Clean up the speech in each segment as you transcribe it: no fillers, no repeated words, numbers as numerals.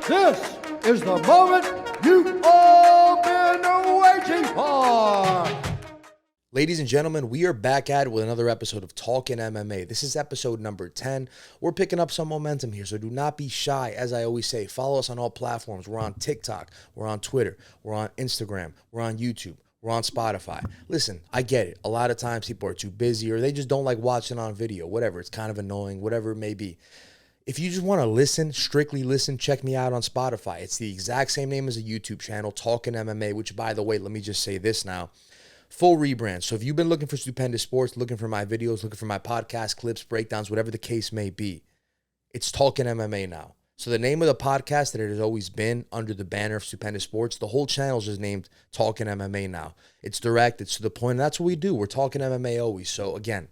This is the moment you've all been waiting for. Ladies and gentlemen, we are back at it with another episode of Talkin MMA. This is episode number 10. We're picking up some momentum here, so do not be shy. As I always say, follow us on all platforms. We're on TikTok, we're on Twitter, we're on Instagram, we're on YouTube, we're on Spotify. Listen, I get it. A lot of times people are too busy or they just don't like watching on video, whatever. It's kind of annoying, whatever it may be. If you just want to listen, strictly listen, check me out on Spotify. It's the exact same name as a YouTube channel, Talkin MMA, which, by the way, let me just say this now. Full rebrand. So if you've been looking for Stupendous Sports, looking for my videos, looking for my podcast clips, breakdowns, whatever the case may be, it's Talkin MMA now. So the name of the podcast that it has always been under the banner of Stupendous Sports, the whole channel is just named Talkin MMA now. It's direct, it's to the point, and that's what we do. We're talking MMA always. So again,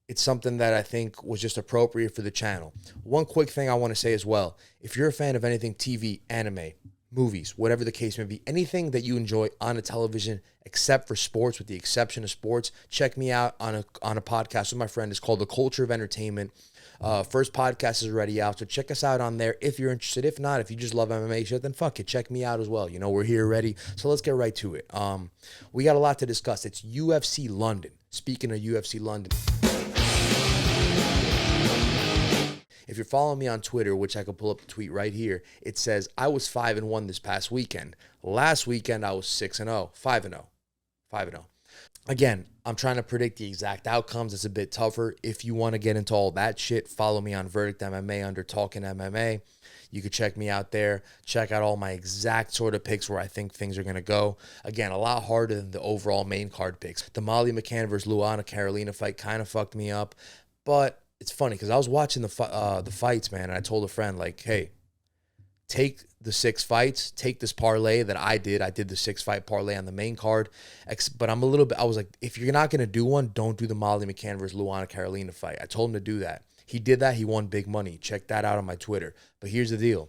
it's something that I think was just appropriate for the channel. One quick thing I want to say as well. If you're a fan of anything TV, anime, movies, whatever the case may be, anything that you enjoy on a television except for sports, with the exception of sports, check me out on a podcast with my friend. It's called The Culture of Entertainment. First podcast is already out, so check us out on there if you're interested. If not, if you just love MMA shit, then fuck it, check me out as well. You know, we're here already, so let's get right to it. We got a lot to discuss. It's UFC London. Speaking of UFC London, if you're following me on Twitter, which I could pull up the tweet right here, it says, I was 5-1 this past weekend. Last weekend, I was 6-0, 5-0, 5-0. Again, I'm trying to predict the exact outcomes. It's a bit tougher. If you want to get into all that shit, follow me on Verdict MMA under Talkin MMA. You can check me out there. Check out all my exact sort of picks where I think things are going to go. Again, a lot harder than the overall main card picks. The Molly McCann versus Luana Carolina fight kind of fucked me up, but it's funny because I was watching the fights, man, and I told a friend, like, hey, take the 6 fights, take this parlay that I did. I did the 6-fight parlay on the main card, but I was like, if you're not going to do one, don't do the Molly McCann versus Luana Carolina fight. I told him to do that. He did that. He won big money. Check that out on my Twitter. But here's the deal.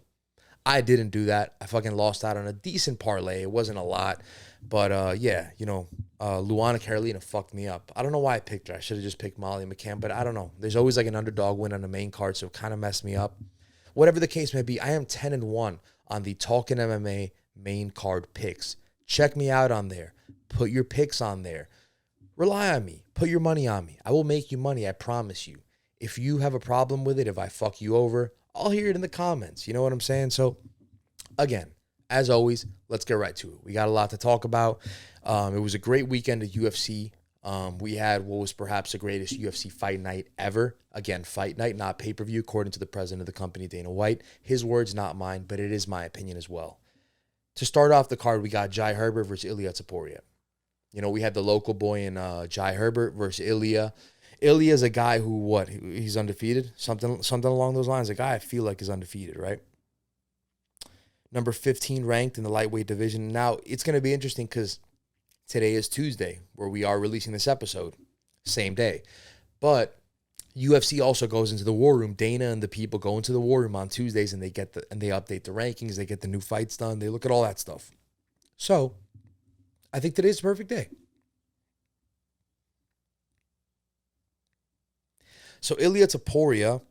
I didn't do that. I fucking lost out on a decent parlay. It wasn't a lot. But, yeah, you know, Luana Carolina fucked me up. I don't know why I picked her. I should have just picked Molly McCann, but I don't know. There's always like an underdog win on the main card, so it kind of messed me up. Whatever the case may be, I am 10-1 on the Talkin MMA main card picks. Check me out on there. Put your picks on there. Rely on me. Put your money on me. I will make you money, I promise you. If you have a problem with it, if I fuck you over, I'll hear it in the comments. You know what I'm saying? So, again, as always, let's get right to it. We got a lot to talk about. It was a great weekend at UFC. We had what was perhaps the greatest UFC fight night ever. Again, fight night, not pay-per-view, according to the president of the company, Dana White. His words, not mine, but it is my opinion as well. To start off the card, we got Jai Herbert versus Iliotoporia. You know, we had the local boy in Jai Herbert versus Ilia. Ilia's a guy who, he's undefeated? Something along those lines. A guy I feel like is undefeated, right? Number 15 ranked in the lightweight division. Now, it's going to be interesting because today is Tuesday, where we are releasing this episode. Same day. But UFC also goes into the war room. Dana and the people go into the war room on Tuesdays, and they update the rankings. They get the new fights done. They look at all that stuff. So, I think today's the perfect day. So, Iliotoporia,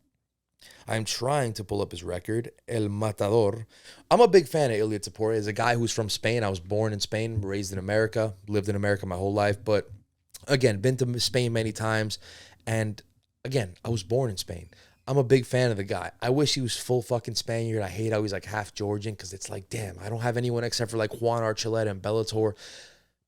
I'm trying to pull up his record, El Matador. I'm a big fan of Iliotoporia. He's a guy who's from Spain. I was born in Spain, raised in America, lived in America my whole life. But, again, been to Spain many times. And, again, I was born in Spain. I'm a big fan of the guy. I wish he was full fucking Spaniard. I hate how he's like half Georgian because it's like, damn, I don't have anyone except for like Juan Archuleta and Bellator.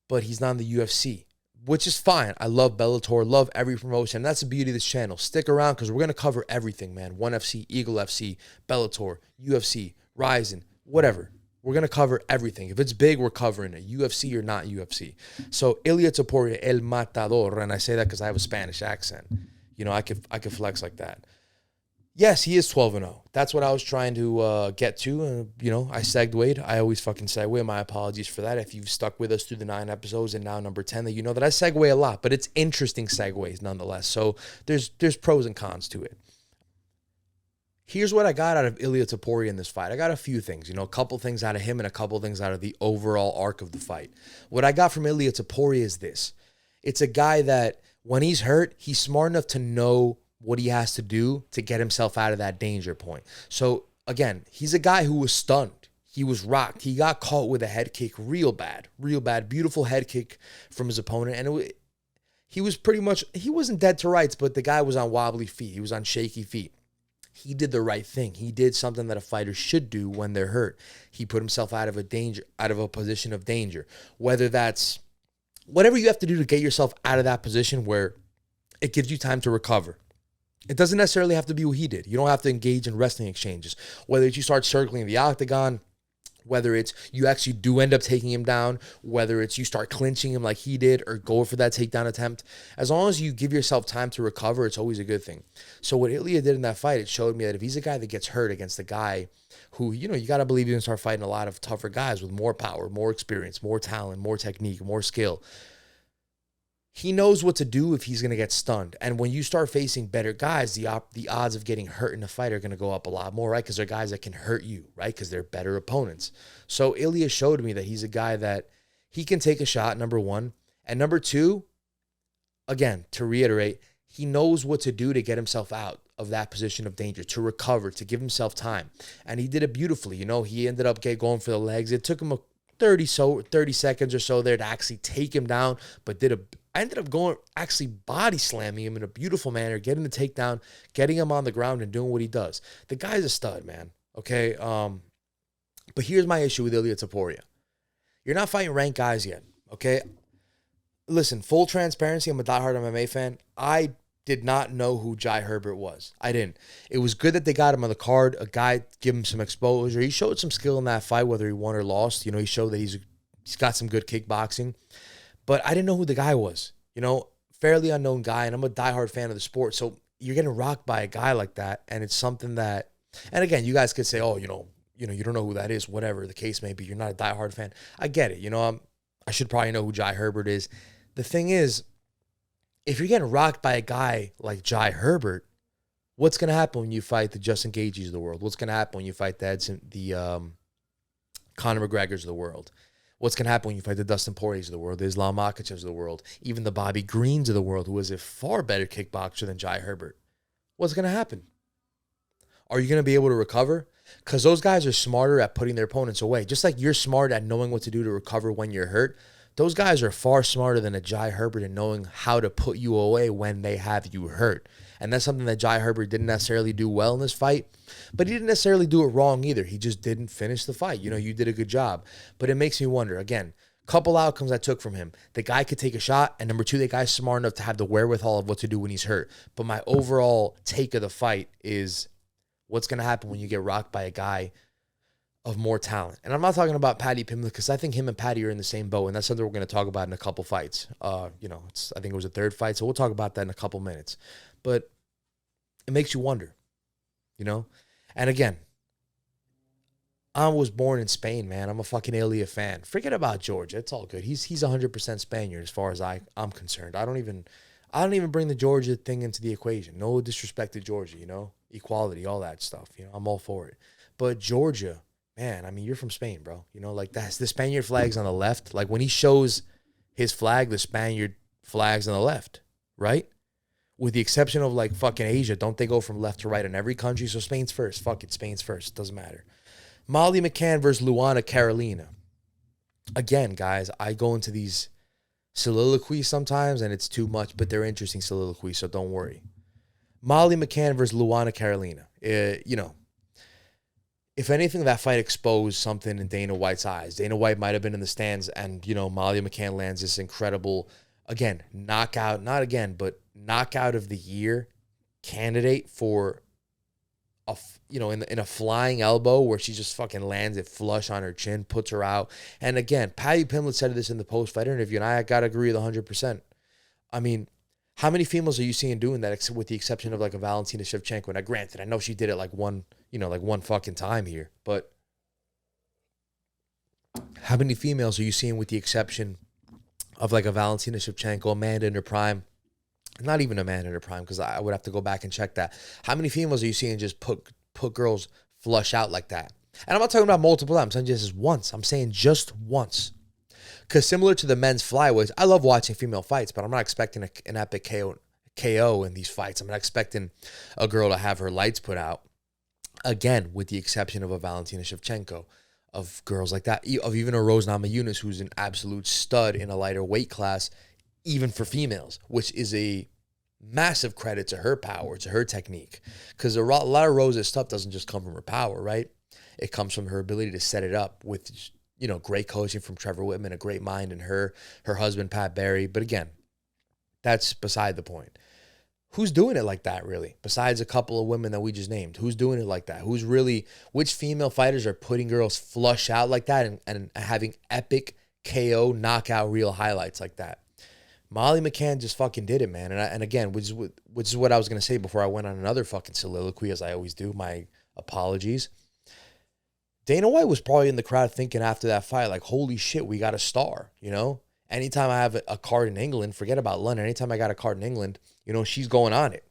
But he's not in the UFC, which is fine. I love Bellator, love every promotion. And that's the beauty of this channel. Stick around because we're going to cover everything, man. ONE FC, Eagle FC, Bellator, UFC, Ryzen, whatever. We're going to cover everything. If it's big, we're covering it. UFC or not UFC. So, Iliotoporia, El Matador. And I say that because I have a Spanish accent. You know, I could flex like that. Yes, he is 12-0. That's what I was trying to get to. And, you know, I segued. I always fucking segue. My apologies for that. If you've stuck with us through the 9 episodes and now number 10, that you know that I segue a lot, but it's interesting segues nonetheless. So there's pros and cons to it. Here's what I got out of Iliotoporia in this fight. I got a few things, you know, a couple things out of him and a couple things out of the overall arc of the fight. What I got from Iliotoporia is this. It's a guy that when he's hurt, he's smart enough to know what he has to do to get himself out of that danger point. So again, he's a guy who was stunned. He was rocked. He got caught with a head kick real bad. Beautiful head kick from his opponent. And he was pretty much, he wasn't dead to rights, but the guy was on wobbly feet. He was on shaky feet. He did the right thing. He did something that a fighter should do when they're hurt. He put himself out of a position of danger. Whether that's whatever you have to do to get yourself out of that position where it gives you time to recover. It doesn't necessarily have to be what he did. You don't have to engage in wrestling exchanges. Whether it's you start circling the octagon, whether it's you actually do end up taking him down, whether it's you start clinching him like he did or go for that takedown attempt. As long as you give yourself time to recover, it's always a good thing. So what Ilia did in that fight, it showed me that if he's a guy that gets hurt against a guy who, you got to believe he's going to start fighting a lot of tougher guys with more power, more experience, more talent, more technique, more skill. He knows what to do if he's going to get stunned. And when you start facing better guys, the odds of getting hurt in a fight are going to go up a lot more, right? Because they're guys that can hurt you, right? Because they're better opponents. So Ilia showed me that he's a guy that he can take a shot, number one. And number two, again, to reiterate, he knows what to do to get himself out of that position of danger, to recover, to give himself time. And he did it beautifully. He ended up going for the legs. It took him 30 seconds or so there to actually take him down, but I ended up actually body slamming him in a beautiful manner, getting the takedown, getting him on the ground and doing what he does. The guy's a stud, man. Okay. But here's my issue with Iliotoporia. You're not fighting ranked guys yet. Okay. Listen, full transparency. I'm a diehard MMA fan. I did not know who Jai Herbert was. I didn't. It was good that they got him on the card. A guy give him some exposure. He showed some skill in that fight, whether he won or lost. He showed that he's got some good kickboxing. But I didn't know who the guy was. Fairly unknown guy, and I'm a diehard fan of the sport. So you're getting rocked by a guy like that, and it's something that, and again, you guys could say, oh, you don't know who that is, whatever the case may be. You're not a diehard fan. I get it. I should probably know who Jai Herbert is. The thing is, if you're getting rocked by a guy like Jai Herbert, what's going to happen when you fight the Justin Gaethjes of the world? What's going to happen when you fight the Conor McGregors of the world? What's going to happen when you fight the Dustin Poiriers of the world, the Islam Makhachevs of the world, even the Bobby Greens of the world, who is a far better kickboxer than Jai Herbert? What's going to happen? Are you going to be able to recover? Because those guys are smarter at putting their opponents away. Just like you're smart at knowing what to do to recover when you're hurt, those guys are far smarter than a Jai Herbert in knowing how to put you away when they have you hurt. And that's something that Jai Herbert didn't necessarily do well in this fight, but he didn't necessarily do it wrong either. He just didn't finish the fight. You did a good job. But it makes me wonder, again, couple outcomes I took from him. The guy could take a shot, and number two, the guy's smart enough to have the wherewithal of what to do when he's hurt. But my overall take of the fight is what's going to happen when you get rocked by a guy of more talent. And I'm not talking about Paddy Pimler, because I think him and Paddy are in the same boat, and that's something we're going to talk about in a couple fights. I think it was a third fight, so we'll talk about that in a couple minutes. But it makes you wonder, And again, I was born in Spain, man. I'm a fucking Ilia fan. Forget about Georgia. It's all good. He's 100% Spaniard as far as I'm concerned. I don't even bring the Georgia thing into the equation. No disrespect to Georgia, equality, all that stuff. I'm all for it. But Georgia, man, I mean, you're from Spain, bro. That's the Spaniard flag's on the left. Like when he shows his flag, the Spaniard flag's on the left, right? With the exception of like fucking Asia, don't they go from left to right in every country? So Spain's first. Fuck it, Spain's first. Doesn't matter. Molly McCann versus Luana Carolina. Again, guys, I go into these soliloquies sometimes and it's too much, but they're interesting soliloquies, so don't worry. Molly McCann versus Luana Carolina. If anything, that fight exposed something in Dana White's eyes. Dana White might have been in the stands and, Molly McCann lands this incredible, knockout of the year candidate for in a flying elbow where she just fucking lands it flush on her chin, puts her out. And again, Paddy Pimlet said this in the post-fight interview, and I got to agree with 100%. I mean, how many females are you seeing doing that with the exception of like a Valentina Shevchenko? Now, granted, I know she did it like one fucking time here, but how many females are you seeing with the exception of like a Valentina Shevchenko, Amanda in her prime? Not even Amanda in her prime, because I would have to go back and check that. How many females are you seeing just put girls flush out like that? And I'm not talking about multiple times. I'm saying just once. I'm saying just once. Because similar to the men's flyweights, I love watching female fights, but I'm not expecting an epic KO in these fights. I'm not expecting a girl to have her lights put out. Again, with the exception of a Valentina Shevchenko, of girls like that, of even a Rose Namajunas, who's an absolute stud in a lighter weight class, even for females, which is a massive credit to her power, to her technique. Because a lot of Rose's stuff doesn't just come from her power, right? It comes from her ability to set it up with, great coaching from Trevor Whitman, a great mind in her husband, Pat Barry. But again, that's beside the point. Who's doing it like that, really? Besides a couple of women that we just named, who's doing it like that? Which female fighters are putting girls flush out like that and having epic KO knockout reel highlights like that? Molly McCann just fucking did it, man. And again, which is what I was going to say before I went on another fucking soliloquy, as I always do. My apologies. Dana White was probably in the crowd thinking after that fight, like, holy shit, we got a star, Anytime I have a card in England, forget about London. Anytime I got a card in England, she's going on it.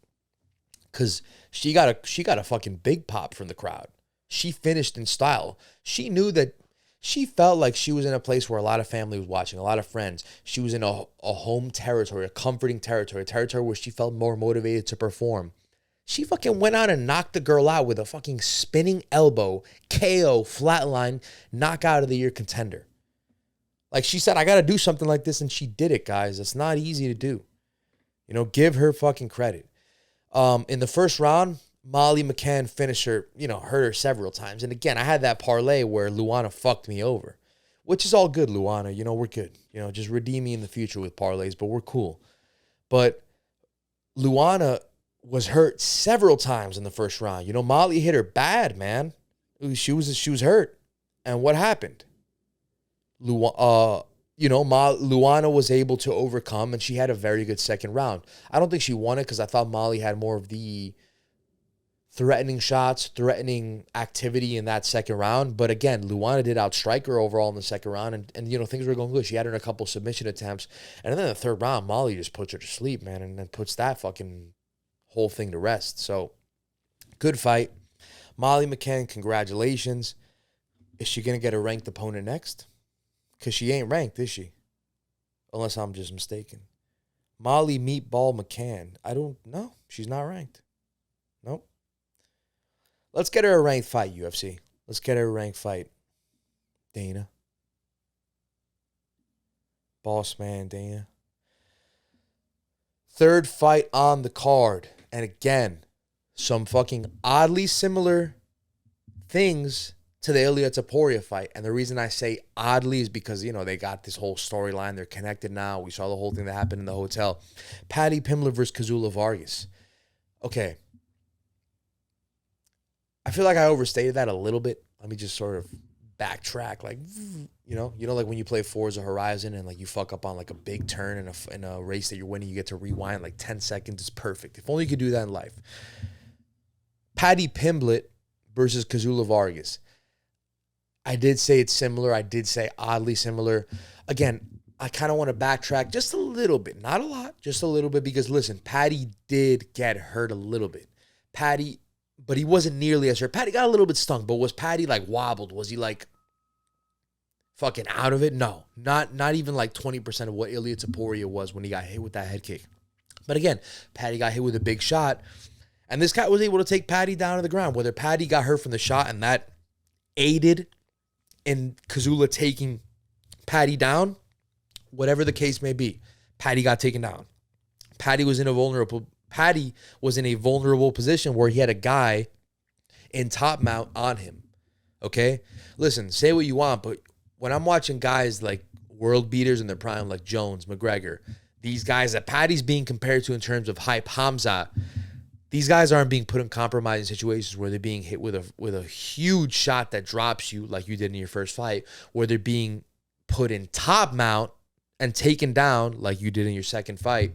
Because she got a fucking big pop from the crowd. She finished in style. She knew that she felt like she was in a place where a lot of family was watching, a lot of friends. She was in a home territory, a comforting territory, a territory where she felt more motivated to perform. She fucking went out and knocked the girl out with a fucking spinning elbow, KO, flatline, knockout of the year contender. Like she said, I got to do something like this, and she did it, guys. It's not easy to do. Give her fucking credit. In the first round, Molly McCann finished her, hurt her several times. And again, I had that parlay where Luana fucked me over, which is all good, Luana. We're good. Just redeem me in the future with parlays, but we're cool. But Luana was hurt several times in the first round. Molly hit her bad, man. She was hurt. And what happened? Luana was able to overcome, and she had a very good second round. I don't think she won it because I thought Molly had more of the threatening shots, threatening activity in that second round. But again, Luana did outstrike her overall in the second round, and things were going good. She had her in a couple submission attempts. And then in the third round, Molly just puts her to sleep, man, and then puts that fucking whole thing to rest. So, good fight. Molly McCann, congratulations. Is she going to get a ranked opponent next? Because she ain't ranked, is she? Unless I'm just mistaken. Molly Meatball McCann. I don't know. She's not ranked. Nope. Let's get her a ranked fight, UFC. Let's get her a ranked fight. Dana. Boss man, Dana. Third fight on the card. And again, some fucking oddly similar things to the Iliotoporia fight. And the reason I say oddly is because, they got this whole storyline. They're connected now. We saw the whole thing that happened in the hotel. Paddy Pimler versus Kazula Vargas. Okay. I feel like I overstated that a little bit. Let me just sort of backtrack. Like, like when you play Forza Horizon and like you fuck up on like a big turn in a race that you're winning, you get to rewind like 10 seconds. It's perfect. If only you could do that in life. Paddy Pimblett versus Kazula Vargas. I did say it's similar. I did say oddly similar. Again, I kind of want to backtrack just a little bit. Not a lot, just a little bit. Because, listen, Paddy did get hurt a little bit. But he wasn't nearly as hurt. Paddy got a little bit stung. But was Paddy, like, wobbled? Was he, like, fucking out of it? No. Not even, like, 20% of what Iliotoporia was when he got hit with that head kick. But, again, Paddy got hit with a big shot. And this guy was able to take Paddy down to the ground. Whether Paddy got hurt from the shot and that aided in Kazula taking Paddy down, whatever the case may be, Paddy got taken down. Paddy was in a vulnerable position where he had a guy in top mount on him. Okay? Listen, say what you want, but when I'm watching guys like world beaters in their prime, like Jones, McGregor, these guys that Paddy's being compared to in terms of hype, Hamza, these guys aren't being put in compromising situations where they're being hit with a huge shot that drops you like you did in your first fight, where they're being put in top mount and taken down like you did in your second fight.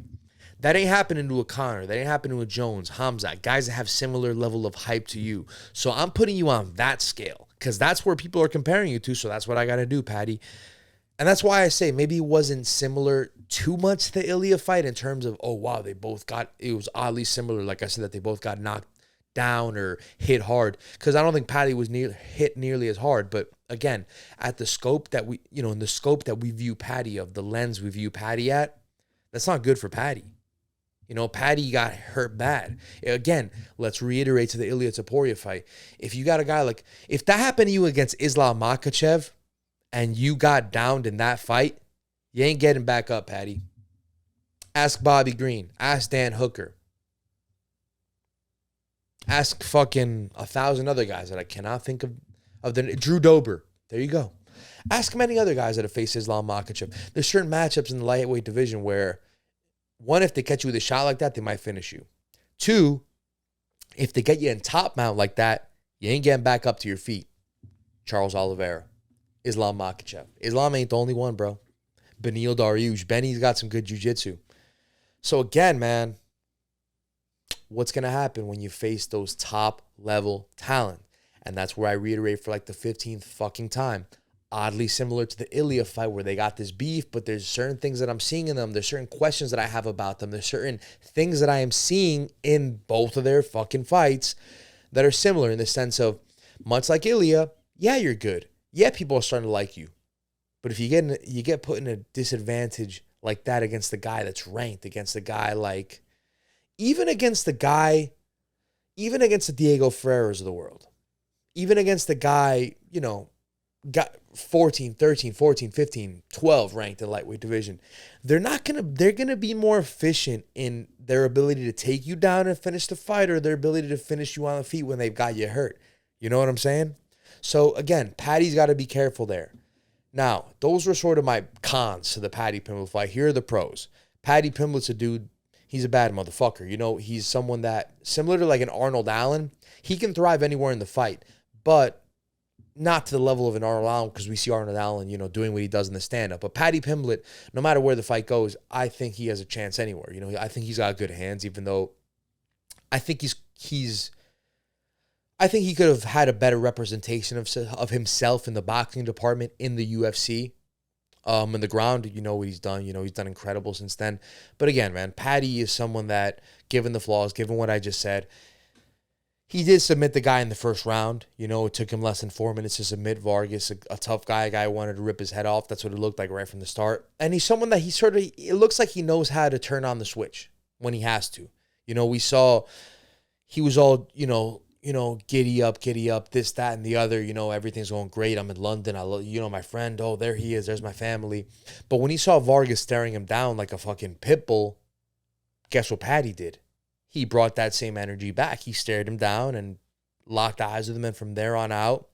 That ain't happening to a Conor. That ain't happening to a Jones, Hamza, guys that have similar level of hype to you. So I'm putting you on that scale because that's where people are comparing you to. So that's what I got to do, Paddy. And that's why I say maybe it wasn't similar too much to the Ilya fight in terms of, oh, wow, it was oddly similar. Like I said, that they both got knocked down or hit hard. Because I don't think Paddy was hit nearly as hard. But again, at the scope that in the scope that we view Paddy of, the lens we view Paddy at, that's not good for Paddy. You know, Paddy got hurt bad. Again, let's reiterate to the Iliotoporia fight. If you got a guy like, if that happened to you against Islam Makhachev and you got downed in that fight, you ain't getting back up, Paddy. Ask Bobby Green. Ask Dan Hooker. Ask fucking 1,000 other guys that I cannot think of Drew Dober. There you go. Ask many other guys that have faced Islam Makhachev. There's certain matchups in the lightweight division where, one, if they catch you with a shot like that, they might finish you. Two, if they get you in top mount like that, you ain't getting back up to your feet. Charles Oliveira, Islam Makhachev. Islam ain't the only one, bro. Beneil Dariush. Benny's got some good jiu-jitsu. So again, man, what's going to happen when you face those top-level talent? And that's where I reiterate for like the 15th fucking time. Oddly similar to the Ilya fight where they got this beef, but there's certain things that I'm seeing in them. There's certain questions that I have about them. There's certain things that I am seeing in both of their fucking fights that are similar in the sense of, much like Ilya, yeah, you're good. Yeah, people are starting to like you. But if you get put in a disadvantage like that against the guy that's ranked, against the guy like, even against the Diego Ferreiras of the world, even against the guy, you know, got 14, 13, 14, 15, 12 ranked in lightweight division. They're going to be more efficient in their ability to take you down and finish the fight, or their ability to finish you on the feet when they've got you hurt. You know what I'm saying? So again, Paddy's got to be careful there. Now, those were sort of my cons to the Paddy Pimblett fight. Here are the pros. Paddy Pimblett's a dude, he's a bad motherfucker. You know, he's someone that, similar to like an Arnold Allen, he can thrive anywhere in the fight, but not to the level of an Arnold Allen, because we see Arnold Allen, you know, doing what he does in the stand-up. But Paddy Pimblett, no matter where the fight goes, I think he has a chance anywhere. You know, I think he's got good hands, even though I think I think he could have had a better representation of himself in the boxing department in the UFC. In the ground, you know what he's done. You know, he's done incredible since then. But again, man, Paddy is someone that, given the flaws, given what I just said, he did submit the guy in the first round. You know, it took him less than 4 minutes to submit Vargas, a tough guy, a guy who wanted to rip his head off. That's what it looked like right from the start. And he's someone that it looks like he knows how to turn on the switch when he has to. You know, we saw he was all, giddy up, this, that, and the other. You know, everything's going great. I'm in London. I love, my friend. Oh, there he is. There's my family. But when he saw Vargas staring him down like a fucking pit bull, guess what Paddy did? He brought that same energy back. He stared him down and locked eyes with him. And from there on out,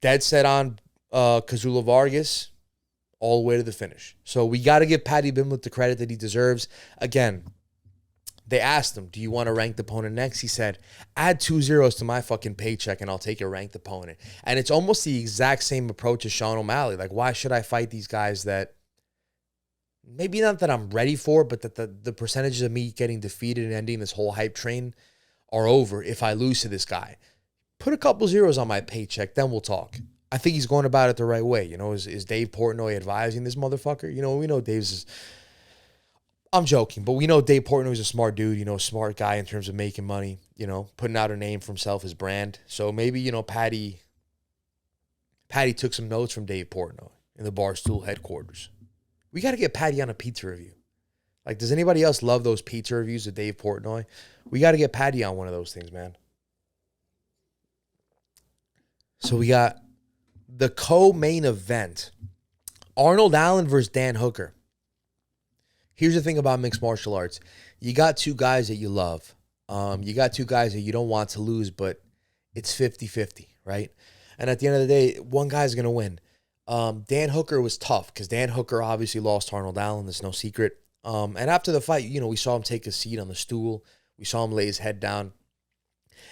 dead set on Kazula Vargas all the way to the finish. So we got to give Paddy Pimblett the credit that he deserves. Again, they asked him, do you want a ranked opponent next? He said, add 2 zeros to my fucking paycheck and I'll take a ranked opponent. And it's almost the exact same approach as Sean O'Malley. Like, why should I fight these guys that maybe not that I'm ready for, but that the percentages of me getting defeated and ending this whole hype train are over if I lose to this guy? Put a couple zeros on my paycheck, then we'll talk. I think he's going about it the right way. Is Dave Portnoy advising this motherfucker? We know Dave's... I'm joking, but we know Dave Portnoy is a smart dude, a smart guy in terms of making money, putting out a name for himself, his brand. So maybe, Paddy took some notes from Dave Portnoy in the Barstool headquarters. We got to get Paddy on a pizza review. Like, does anybody else love those pizza reviews of Dave Portnoy? We got to get Paddy on one of those things, man. So we got the co-main event. Arnold Allen versus Dan Hooker. Here's the thing about mixed martial arts. You got two guys that you love. You got two guys that you don't want to lose, but it's 50-50, right? And at the end of the day, one guy's going to win. Dan Hooker was tough because Dan Hooker obviously lost to Arnold Allen. That's no secret. And after the fight, we saw him take a seat on the stool. We saw him lay his head down.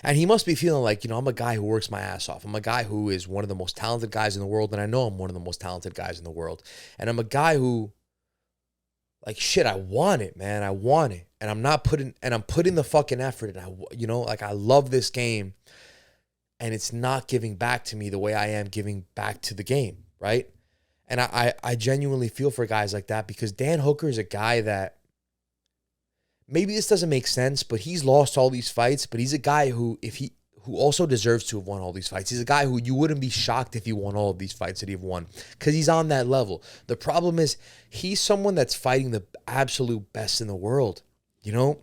And he must be feeling like, I'm a guy who works my ass off. I'm a guy who is one of the most talented guys in the world. And I know I'm one of the most talented guys in the world. And I'm a guy who, like, shit, I want it, man. I want it. And I'm putting the fucking effort. And I love this game. And it's not giving back to me the way I am giving back to the game, right? And I genuinely feel for guys like that because Dan Hooker is a guy that, maybe this doesn't make sense, but he's lost all these fights, but he's a guy who who also deserves to have won all these fights. He's a guy who you wouldn't be shocked if he won all of these fights that he've won because he's on that level. The problem is he's someone that's fighting the absolute best in the world. You know,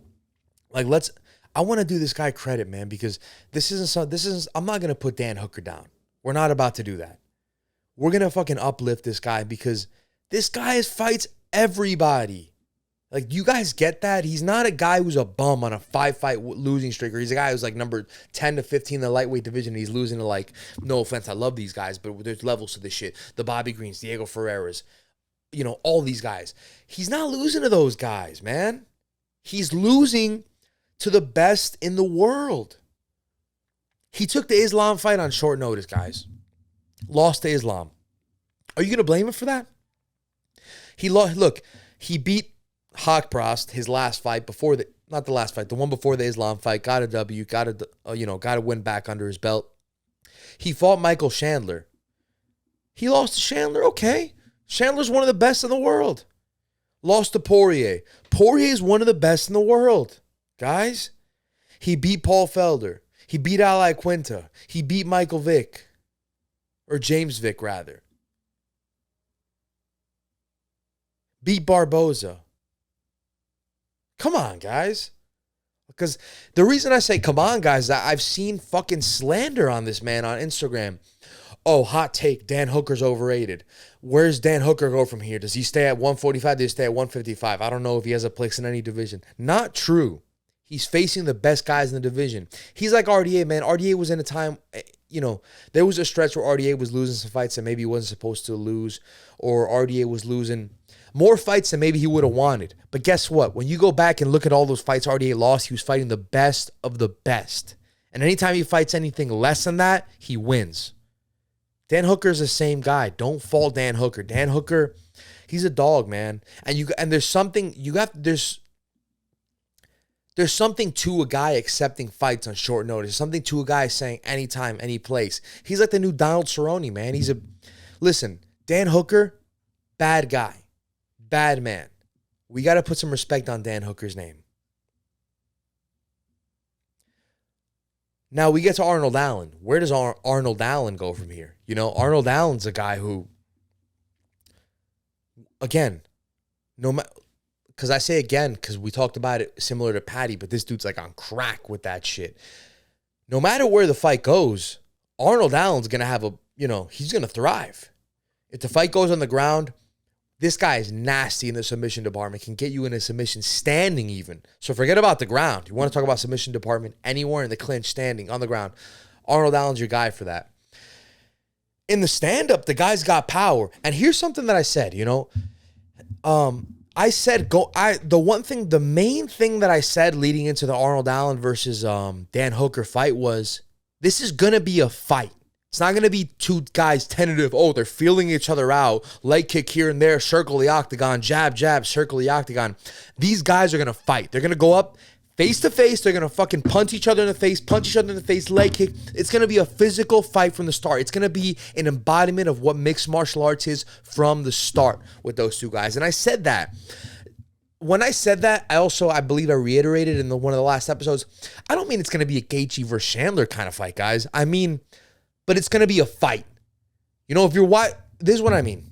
like I want to do this guy credit, man, because I'm not going to put Dan Hooker down. We're not about to do that. We're going to fucking uplift this guy because this guy fights everybody. Like, you guys get that? He's not a guy who's a bum on a 5-fight losing streak, or he's a guy who's like number 10 to 15 in the lightweight division. And he's losing to, like, no offense, I love these guys, but there's levels to this shit. The Bobby Greens, Diego Ferreiras, you know, all these guys. He's not losing to those guys, man. He's losing to the best in the world. He took the Islam fight on short notice, guys. Lost to Islam. Are you going to blame him for that? He beat Haqparast, his last fight not the last fight, the one before the Islam fight, got a W, got a win back under his belt. He fought Michael Chandler. He lost to Chandler, okay. Chandler's one of the best in the world. Lost to Poirier. Poirier is one of the best in the world, guys. He beat Paul Felder. He beat Ali Quinta. He beat Michael Vick. Or James Vick, rather. Beat Barboza. Come on, guys. Because the reason I say come on, guys, is that I've seen fucking slander on this man on Instagram. Oh, hot take, Dan Hooker's overrated. Where's Dan Hooker go from here? Does he stay at 145? Does he stay at 155? I don't know if he has a place in any division. Not true. He's facing the best guys in the division. He's like RDA, man. RDA was in a time, you know, there was a stretch where RDA was losing some fights that maybe he wasn't supposed to lose, or RDA was losing more fights than maybe he would have wanted. But guess what? When you go back and look at all those fights RDA lost, he was fighting the best of the best. And anytime he fights anything less than that, he wins. Dan Hooker's the same guy. Don't fault Dan Hooker. Dan Hooker, he's a dog, man. And there's something there's something to a guy accepting fights on short notice. There's something to a guy saying anytime, any place. He's like the new Donald Cerrone, man. Listen, Dan Hooker, bad guy. Bad man. We got to put some respect on Dan Hooker's name. Now we get to Arnold Allen. Where does Arnold Allen go from here? You know, Arnold Allen's a guy who, again, because I say again, because we talked about it similar to Patty, but this dude's like on crack with that shit. No matter where the fight goes, Arnold Allen's going to have he's going to thrive. If the fight goes on the ground, this guy is nasty in the submission department, can get you in a submission standing even. So forget about the ground. You want to talk about submission department anywhere in the clinch, standing, on the ground. Arnold Allen's your guy for that. In the stand-up, the guy's got power. And here's something that I said, I said, the main thing that I said leading into the Arnold Allen versus Dan Hooker fight was, this is going to be a fight. It's not going to be two guys tentative. Oh, they're feeling each other out. Leg kick here and there. Circle the octagon. Jab, jab. Circle the octagon. These guys are going to fight. They're going to go up face to face. They're going to fucking punch each other in the face. Leg kick. It's going to be a physical fight from the start. It's going to be an embodiment of what mixed martial arts is from the start with those two guys. And I said that. When I said that, I believe I reiterated in one of the last episodes, I don't mean it's going to be a Gaethje versus Chandler kind of fight, guys. I mean, but it's going to be a fight. This is what I mean.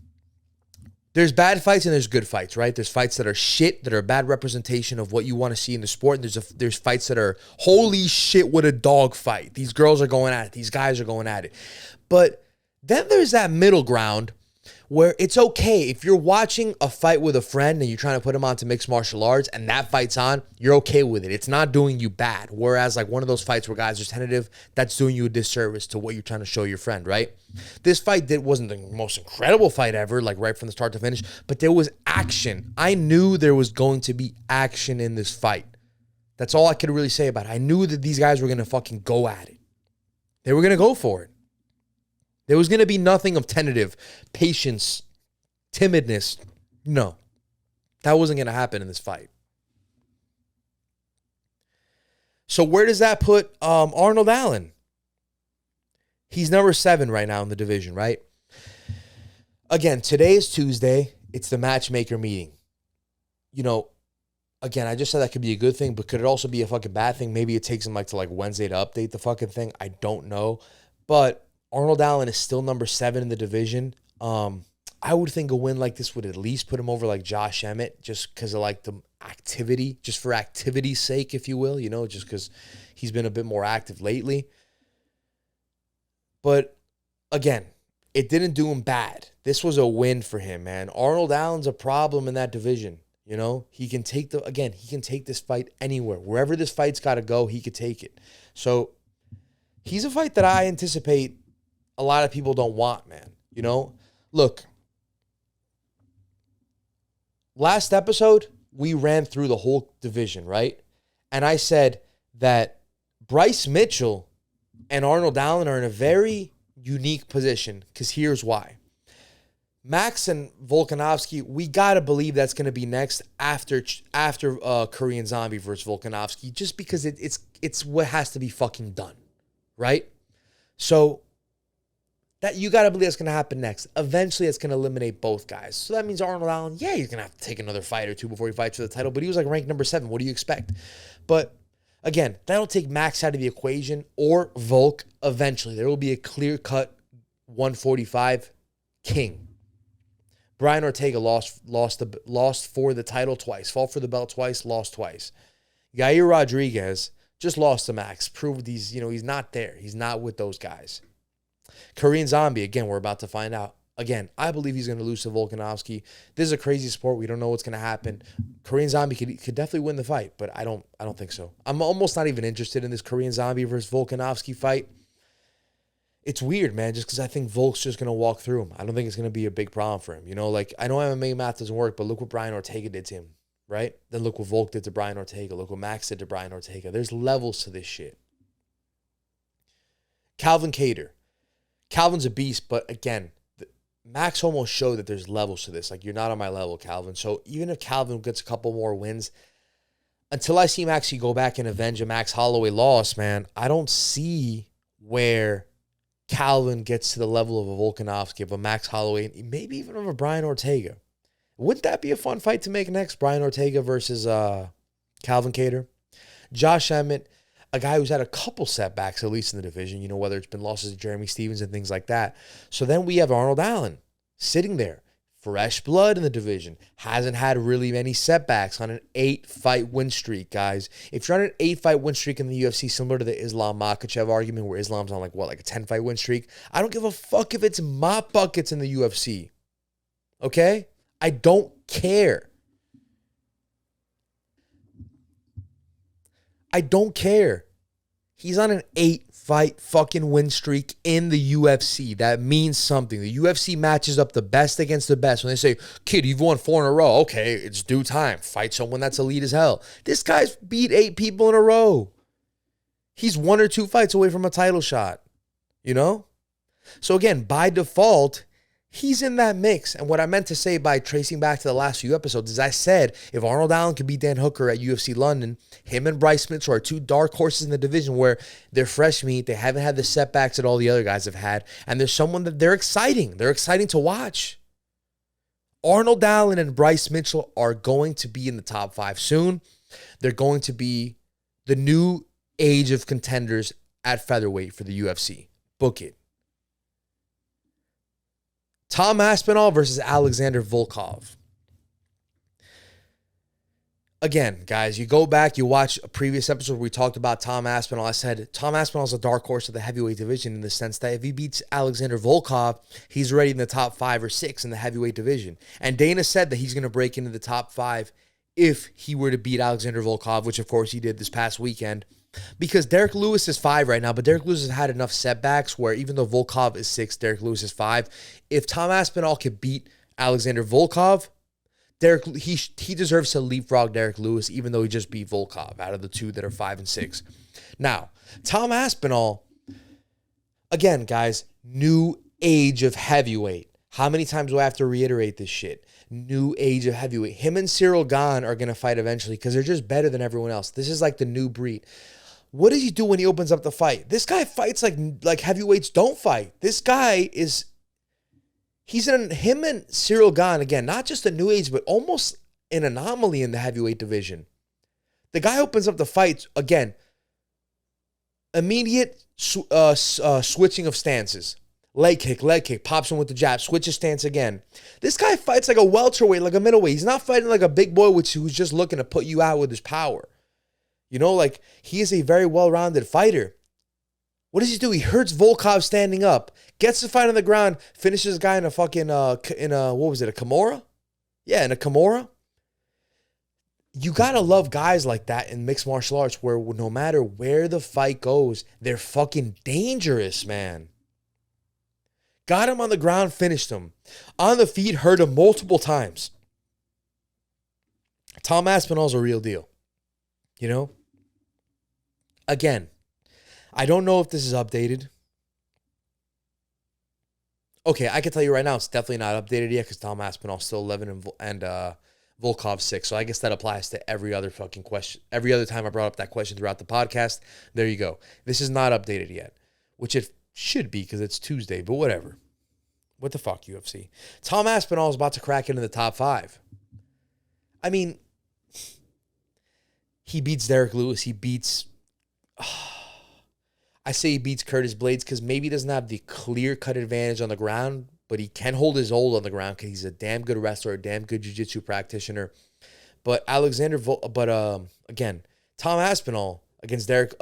There's bad fights and there's good fights, right? There's fights that are shit, that are a bad representation of what you want to see in the sport. And there's fights that are, holy shit, what a dog fight. These girls are going at it. These guys are going at it. But then there's that middle ground where it's okay if you're watching a fight with a friend and you're trying to put him onto mixed martial arts and that fight's on, you're okay with it. It's not doing you bad. Whereas like one of those fights where guys are tentative, that's doing you a disservice to what you're trying to show your friend, right? This fight wasn't the most incredible fight ever, like right from the start to finish, but there was action. I knew there was going to be action in this fight. That's all I could really say about it. I knew that these guys were going to fucking go at it. They were going to go for it. There was going to be nothing of tentative, patience, timidness. No, that wasn't going to happen in this fight. So where does that put Arnold Allen? He's number 7 right now in the division, right? Again, today is Tuesday. It's the matchmaker meeting. again, I just said that could be a good thing, but could it also be a fucking bad thing? Maybe it takes him to Wednesday to update the fucking thing. I don't know. But Arnold Allen is still number 7 in the division. I would think a win like this would at least put him over Josh Emmett, just because of the activity, just for activity's sake, if you will, just because he's been a bit more active lately. But again, it didn't do him bad. This was a win for him, man. Arnold Allen's a problem in that division. He can take this fight anywhere. Wherever this fight's got to go, he could take it. So he's a fight that I anticipate a lot of people don't want, man. Look, last episode, we ran through the whole division, right? And I said that Bryce Mitchell and Arnold Allen are in a very unique position, because here's why. Max and Volkanovski, we got to believe that's going to be next after Korean Zombie versus Volkanovski, just because it's what has to be fucking done, right? So that you got to believe that's going to happen next. Eventually, it's going to eliminate both guys. So that means Arnold Allen, he's going to have to take another fight or two before he fights for the title, but he was ranked number 7. What do you expect? But again, that'll take Max out of the equation, or Volk eventually. There will be a clear-cut 145 king. Brian Ortega lost for the title twice, fought for the belt twice, lost twice. Yair Rodriguez just lost to Max, proved he's not there. He's not with those guys. Korean Zombie, again, we're about to find out. Again, I believe he's going to lose to Volkanovski. This is a crazy sport. We don't know what's going to happen. Korean Zombie could definitely win the fight, but I don't think so. I'm almost not even interested in this Korean Zombie versus Volkanovski fight. It's weird, man, just because I think Volk's just going to walk through him. I don't think it's going to be a big problem for him. I know MMA math doesn't work, but look what Brian Ortega did to him, right? Then look what Volk did to Brian Ortega. Look what Max did to Brian Ortega. There's levels to this shit. Calvin Kattar. Calvin's a beast, but again, Max almost showed that there's levels to this. You're not on my level, Calvin. So even if Calvin gets a couple more wins, until I see him actually go back and avenge a Max Holloway loss, man, I don't see where Calvin gets to the level of a Volkanovski, of a Max Holloway, maybe even of a Brian Ortega. Wouldn't that be a fun fight to make next? Brian Ortega versus Calvin Kattar. Josh Emmett, a guy who's had a couple setbacks, at least in the division, whether it's been losses to Jeremy Stevens and things like that. So then we have Arnold Allen sitting there, fresh blood in the division, hasn't had really many setbacks on an 8-fight win streak, guys. If you're on an 8-fight win streak in the UFC, similar to the Islam Makhachev argument, where Islam's on a 10-fight win streak, I don't give a fuck if it's mop buckets in the UFC. Okay? I don't care. I don't care. He's on an 8-fight fucking win streak in the UFC. That means something. The UFC matches up the best against the best. When they say, kid, you've won 4 in a row. Okay, it's due time. Fight someone that's elite as hell. This guy's beat 8 people in a row. He's 1 or 2 fights away from a title shot. So again, by default, he's in that mix. And what I meant to say by tracing back to the last few episodes is I said, if Arnold Allen could beat Dan Hooker at UFC London, him and Bryce Mitchell are 2 dark horses in the division where they're fresh meat. They haven't had the setbacks that all the other guys have had. And there's someone that they're exciting. They're exciting to watch. Arnold Allen and Bryce Mitchell are going to be in the top 5 soon. They're going to be the new age of contenders at featherweight for the UFC. Book it. Tom Aspinall versus Alexander Volkov. Again, guys, you go back, you watch a previous episode where we talked about Tom Aspinall. I said Tom Aspinall is a dark horse of the heavyweight division in the sense that if he beats Alexander Volkov, he's already in the top 5 or 6 in the heavyweight division. And Dana said that he's going to break into the top 5 if he were to beat Alexander Volkov, which of course he did this past weekend. Because Derek Lewis is 5 right now, but Derek Lewis has had enough setbacks where even though Volkov is 6, Derek Lewis is 5. If Tom Aspinall could beat Alexander Volkov, he deserves to leapfrog Derek Lewis, even though he just beat Volkov out of the 2 that are 5 and 6. Now, Tom Aspinall, again, guys, new age of heavyweight. How many times do I have to reiterate this shit? New age of heavyweight. Him and Cyril Gahn are going to fight eventually because they're just better than everyone else. This is like the new breed. What does he do when he opens up the fight? This guy fights like heavyweights don't fight. This guy is, him and Cyril Gahn, again, not just a new age, but almost an anomaly in the heavyweight division. The guy opens up the fight, again, immediate switching of stances. Leg kick, pops him with the jab, switches stance again. This guy fights like a welterweight, like a middleweight. He's not fighting like a big boy who's just looking to put you out with his power. You know, like, he is a very well-rounded fighter. What does he do? He hurts Volkov standing up, gets the fight on the ground, finishes the guy in a fucking, what was it, a Kimura? Yeah, in a Kimura. You gotta love guys like that in mixed martial arts where no matter where the fight goes, they're fucking dangerous, man. Got him on the ground, finished him. On the feet, hurt him multiple times. Tom Aspinall's a real deal. You know? Again, I don't know if this is updated. Okay, I can tell you right now, it's definitely not updated yet because Tom Aspinall's still 11 and Volkov 6. So I guess that applies to every other fucking question. Every other time I brought up that question throughout the podcast, there you go. This is not updated yet, which it should be because it's Tuesday, but whatever. What the fuck, UFC? Tom Aspinall is about to crack into the top 5. I mean, he beats Derek Lewis. He beats... I say he beats Curtis Blades because maybe he doesn't have the clear-cut advantage on the ground, but he can hold his hold on the ground because he's a damn good wrestler, a damn good jiu-jitsu practitioner. But again, Tom Aspinall against Derek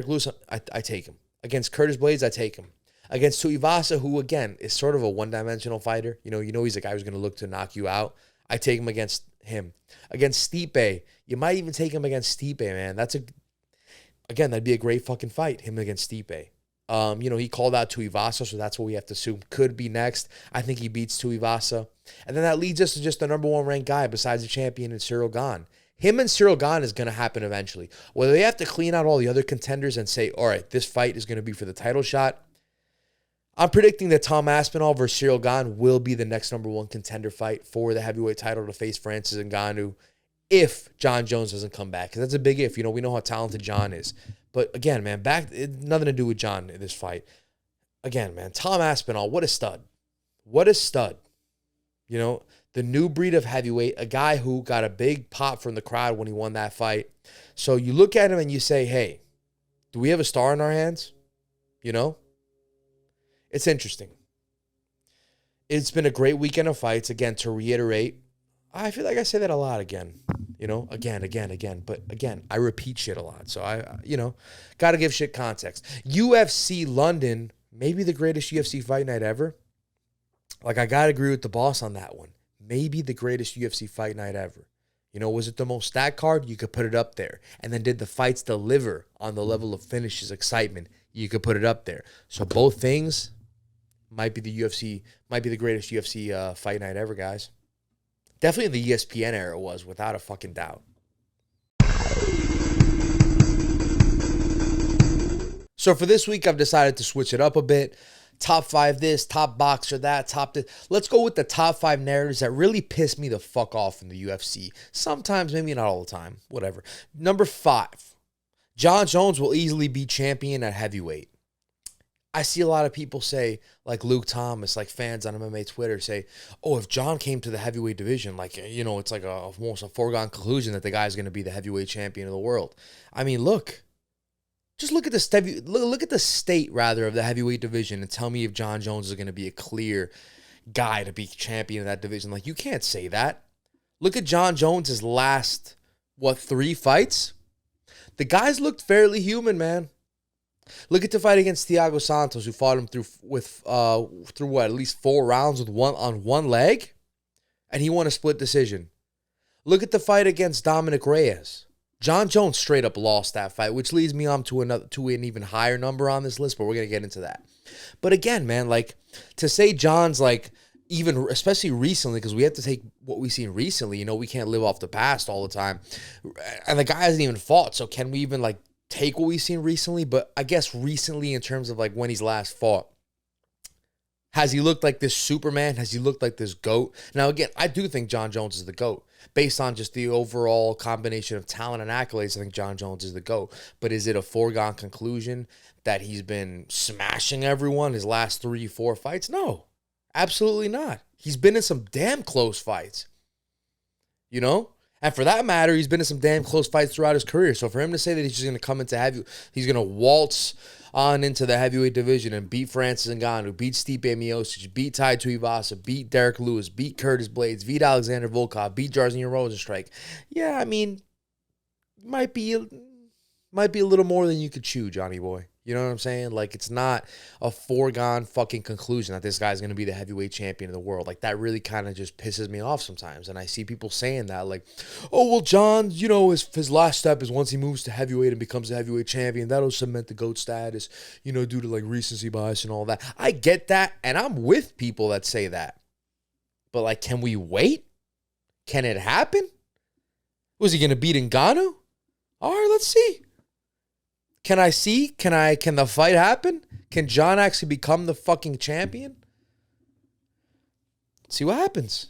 Lewis, I take him. Against Curtis Blades, I take him. Against Tuivasa, who again is sort of a one-dimensional fighter, you know he's a guy who's going to look to knock you out. I take him against him. Against Stipe, you might even take him against Stipe, man. That'd be a great fucking fight, him against Stipe. He called out Tuivasa, so that's what we have to assume could be next. I think he beats Tuivasa. And then that leads us to just the number 1 ranked guy besides the champion and Cyril Gane. Him and Cyril Gane is going to happen eventually. Whether they have to clean out all the other contenders and say, all right, this fight is going to be for the title shot, I'm predicting that Tom Aspinall versus Cyril Gane will be the next number 1 contender fight for the heavyweight title to face Francis Ngannou if Jon Jones doesn't come back. Because that's a big if. We know how talented Jon is. But again, man, nothing to do with Jon in this fight. Again, man, Tom Aspinall, what a stud. What a stud. The new breed of heavyweight, a guy who got a big pop from the crowd when he won that fight. So you look at him and you say, hey, do we have a star in our hands? It's interesting. It's been a great weekend of fights. Again, to reiterate, I feel like I say that a lot again. Again. But again, I repeat shit a lot. So got to give shit context. UFC London, maybe the greatest UFC fight night ever. Like, I got to agree with the boss on that one. Maybe the greatest UFC fight night ever. Was it the most stacked card? You could put it up there. And then did the fights deliver on the level of finishes, excitement? You could put it up there. So both things might be the greatest UFC fight night ever, guys. Definitely the ESPN era was, without a fucking doubt. So for this week, I've decided to switch it up a bit. Top 5 this, top boxer that, top this. Let's go with the top 5 narratives that really piss me the fuck off in the UFC. Sometimes, maybe not all the time. Whatever. Number 5. Jon Jones will easily be champion at heavyweight. I see a lot of people say, like Luke Thomas, like fans on MMA Twitter say, oh, if Jon came to the heavyweight division, it's like almost a foregone conclusion that the guy's going to be the heavyweight champion of the world. I mean, look. Just look at the state of the heavyweight division and tell me if Jon Jones is going to be a clear guy to be champion of that division. Like, you can't say that. Look at Jon Jones' last, 3 fights? The guys looked fairly human, man. Look at the fight against Thiago Santos, who fought him through at least 4 rounds with one leg, and he won a split decision. Look at the fight against Dominic Reyes. Jon Jones straight up lost that fight, which leads me on to an even higher number on this list, but we're gonna get into that. But again, man, to say Jon's even especially recently, because we have to take what we've seen recently. We can't live off the past all the time, and the guy hasn't even fought. So can we even take what we've seen recently? But I guess recently in terms of when he's last fought. Has he looked like this Superman? Has he looked like this GOAT? Now, again, I do think Jon Jones is the GOAT. Based on just the overall combination of talent and accolades, I think Jon Jones is the GOAT. But is it a foregone conclusion that he's been smashing everyone his last 3-4 fights? No, absolutely not. He's been in some damn close fights. And for that matter, he's been in some damn close fights throughout his career. So for him to say that he's just going to come into he's going to waltz on into the heavyweight division and beat Francis Ngannou, beat Stipe Miocic, beat Tai Tuivasa, beat Derek Lewis, beat Curtis Blades, beat Alexander Volkov, beat Jairzinho Rozenstruik. Yeah, I mean, might be a little more than you could chew, Johnny boy. You know what I'm saying? Like, it's not a foregone fucking conclusion that this guy's going to be the heavyweight champion of the world. Like, that really kind of just pisses me off sometimes. And I see people saying that, like, oh, well, John, you know, his last step is once he moves to heavyweight and becomes a heavyweight champion, that'll cement the GOAT status, you know, due to, like, recency bias and all that. I get that, and I'm with people that say that. But, like, can we wait? Can it happen? Was he going to beat Ngannou? All right, let's see. Can I see? Can the fight happen? Can John actually become the fucking champion? See what happens.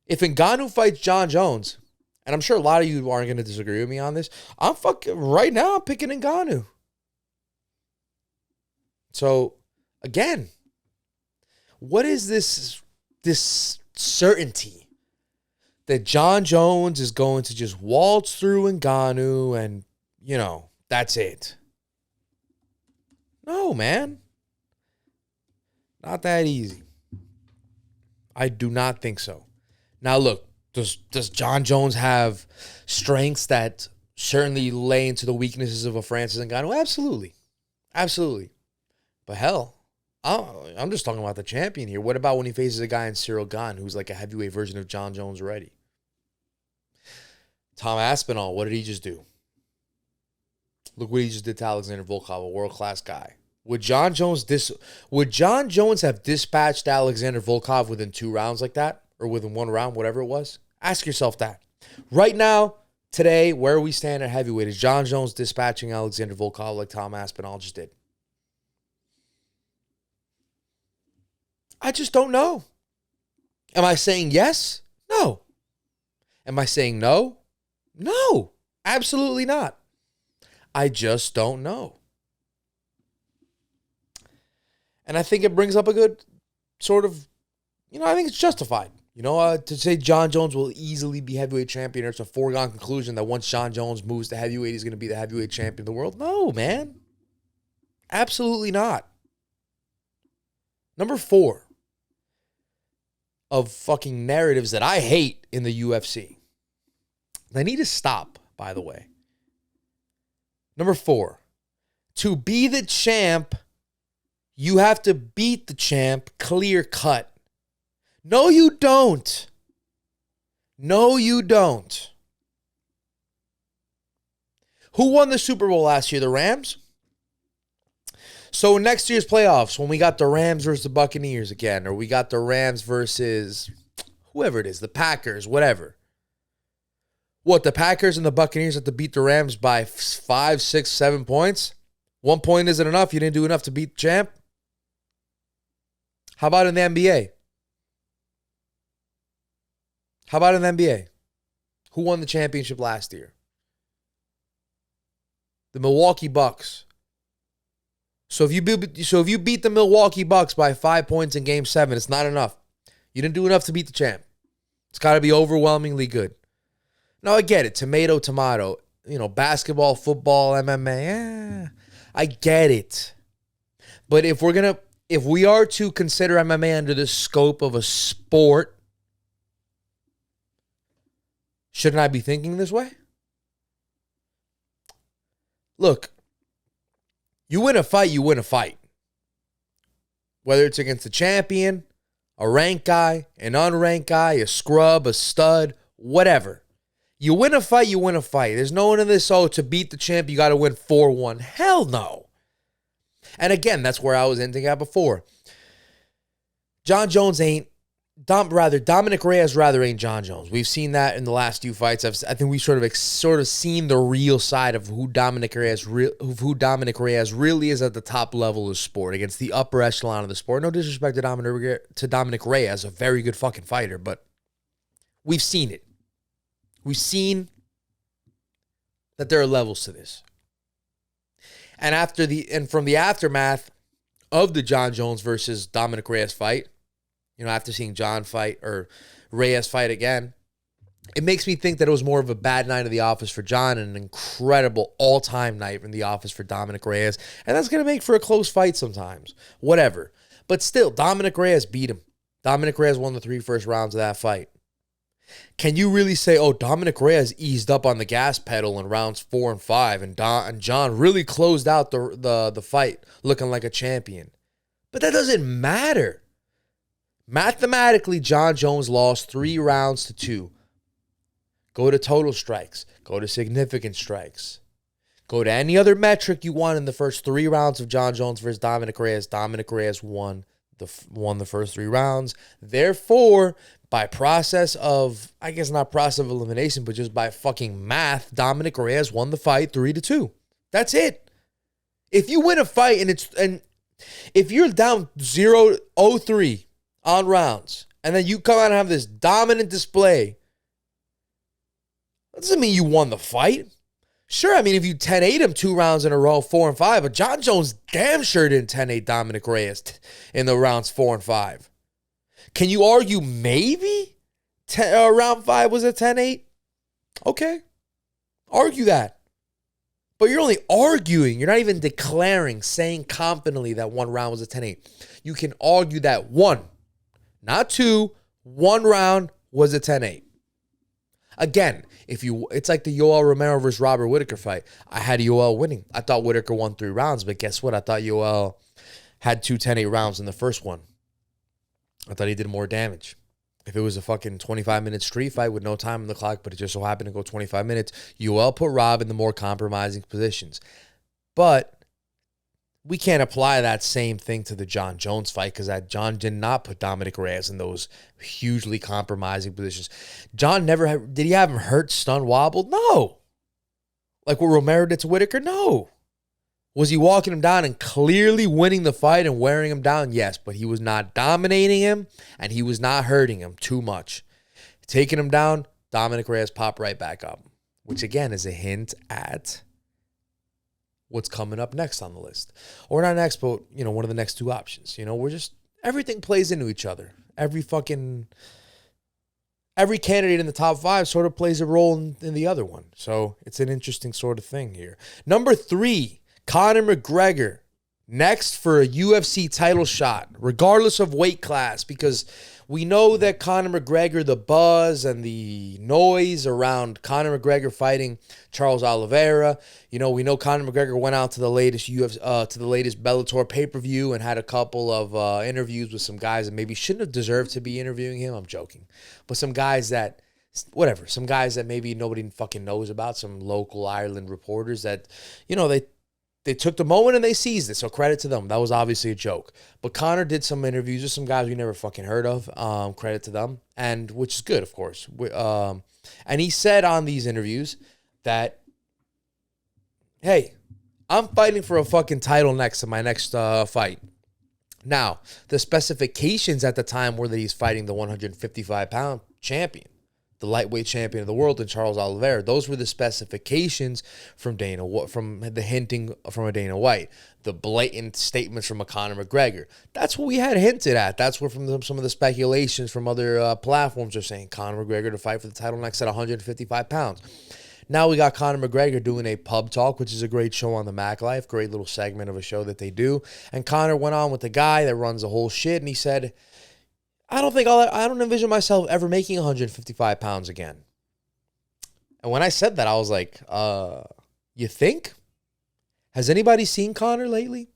If Ngannou fights Jon Jones, and I'm sure a lot of you aren't going to disagree with me on this, I'm picking Ngannou. So, again, what is this certainty that Jon Jones is going to just waltz through Ngannou and, you know, that's it? No, man. Not that easy. I do not think so. Now, look, does Jon Jones have strengths that certainly lay into the weaknesses of a Francis Ngannou? Absolutely. Absolutely. But hell, I'm just talking about the champion here. What about when he faces a guy in Cyril Gane who's like a heavyweight version of Jon Jones already? Tom Aspinall, what did he just do? Look what he just did to Alexander Volkov, a world-class guy. Would Jon Jones have dispatched Alexander Volkov within 2 rounds like that? Or within 1 round, whatever it was? Ask yourself that. Right now, today, where we stand at heavyweight, is Jon Jones dispatching Alexander Volkov like Tom Aspinall just did? I just don't know. Am I saying yes? No. Am I saying no? No. Absolutely not. I just don't know. And I think it brings up a good sort of, you know, I think it's justified. You know, to say Jon Jones will easily be heavyweight champion, or it's a foregone conclusion that once Jon Jones moves to heavyweight, he's going to be the heavyweight champion of the world. No, man. Absolutely not. Number 4 of fucking narratives that I hate in the UFC. They need to stop, by the way. Number 4, to be the champ, you have to beat the champ clear cut. No, you don't. No, you don't. Who won the Super Bowl last year? The Rams? So next year's playoffs, when we got the Rams versus the Buccaneers again, or we got the Rams versus whoever it is, the Packers, whatever. What, the Packers and the Buccaneers have to beat the Rams by 5, 6, 7 points? 1 point isn't enough? You didn't do enough to beat the champ? How about in the NBA? How about in the NBA? Who won the championship last year? The Milwaukee Bucks. So if you beat the Milwaukee Bucks by 5 points in Game 7, it's not enough. You didn't do enough to beat the champ. It's got to be overwhelmingly good. Now, I get it. Tomato, tomato. You know, basketball, football, MMA. I get it. But if we are to consider MMA under the scope of a sport, shouldn't I be thinking this way? Look, you win a fight, you win a fight. Whether it's against a champion, a ranked guy, an unranked guy, a scrub, a stud, whatever. You win a fight, you win a fight. There's no one in this, to beat the champ, you got to win 4-1. Hell no. And again, that's where I was hinting at before. Dominic Reyes ain't Jon Jones. We've seen that in the last few fights. I think we've sort of seen the real side of who Dominic Reyes really is at the top level of sport, against the upper echelon of the sport. No disrespect to Dominic Reyes, a very good fucking fighter, but we've seen it. We've seen that there are levels to this. And from the aftermath of the Jon Jones versus Dominic Reyes fight, you know, after seeing Reyes fight again, It makes me think that it was more of a bad night of the office for Jon and an incredible all-time night in the office for Dominic Reyes. And that's going to make for a close fight sometimes. Whatever. But still, Dominic Reyes beat him. Dominic Reyes won the 3 first rounds of that fight. Can you really say, oh, Dominic Reyes eased up on the gas pedal in rounds 4 and 5 and Jon really closed out the fight looking like a champion? But that doesn't matter. Mathematically, Jon Jones lost 3 rounds to 2. Go to total strikes. Go to significant strikes. Go to any other metric you want in the first 3 rounds of Jon Jones versus Dominic Reyes. Dominic Reyes won the first 3 rounds. Therefore, by process of, I guess not process of elimination, but just by fucking math, Dominic Reyes won the fight 3-2. That's it. If you win a fight and if you're down 0-3 on rounds, and then you come out and have this dominant display, that doesn't mean you won the fight. Sure, I mean, if you 10-8 him 2 rounds in a row, 4 and 5, but Jon Jones damn sure didn't 10-8 Dominic Reyes in the rounds 4 and 5. Can you argue maybe round 5 was a 10-8? Okay. Argue that. But you're only arguing. You're not even declaring, saying confidently that 1 round was a 10-8. You can argue that 1, not 2, 1 round was a 10-8. Again, it's like the Yoel Romero versus Robert Whittaker fight. I had Yoel winning. I thought Whittaker won 3 rounds, but guess what? I thought Yoel had 2 10-8 rounds in the first one. I thought he did more damage. If it was a fucking 25-minute street fight with no time on the clock, but it just so happened to go 25 minutes, Yoel put Rob in the more compromising positions. But we can't apply that same thing to the Jon Jones fight because that Jon did not put Dominic Reyes in those hugely compromising positions. Jon never did he have him hurt, stunned, wobbled? No. Like what Romero did to Whittaker? No. Was he walking him down and clearly winning the fight and wearing him down? Yes, but he was not dominating him and he was not hurting him too much. Taking him down, Dominic Reyes popped right back up, which again is a hint at what's coming up next on the list. Or not next, but, one of the next 2 options. Everything plays into each other. Every candidate in the top 5 sort of plays a role in the other one. So it's an interesting sort of thing here. Number 3, Conor McGregor. Next for a UFC title shot, regardless of weight class, because we know that Conor McGregor, the buzz and the noise around Conor McGregor fighting Charles Oliveira. We know Conor McGregor went out to the latest Bellator pay-per-view and had a couple of interviews with some guys that maybe shouldn't have deserved to be interviewing him. I'm joking, but some guys that maybe nobody fucking knows about. Some local Ireland reporters that, they took the moment and they seized it, so credit to them. That was obviously a joke. But Conor did some interviews with some guys we never fucking heard of. Credit to them, and which is good, of course. And he said on these interviews that, hey, I'm fighting for a fucking title next to my next fight. Now, the specifications at the time were that he's fighting the 155-pound champion, the lightweight champion of the world, and Charles Oliveira. Those were the specifications from the hinting from a Dana White, the blatant statements from a Conor McGregor. That's what we had hinted at. That's where from some of the speculations from other platforms are saying Conor McGregor to fight for the title next at 155 pounds. Now we got Conor McGregor doing a pub talk, which is a great show on the Mac Life, great little segment of a show that they do. And Conor went on with the guy that runs the whole shit, and he said, I don't envision myself ever making 155 pounds again. And when I said that, I was like, you think? Has anybody seen Conor lately?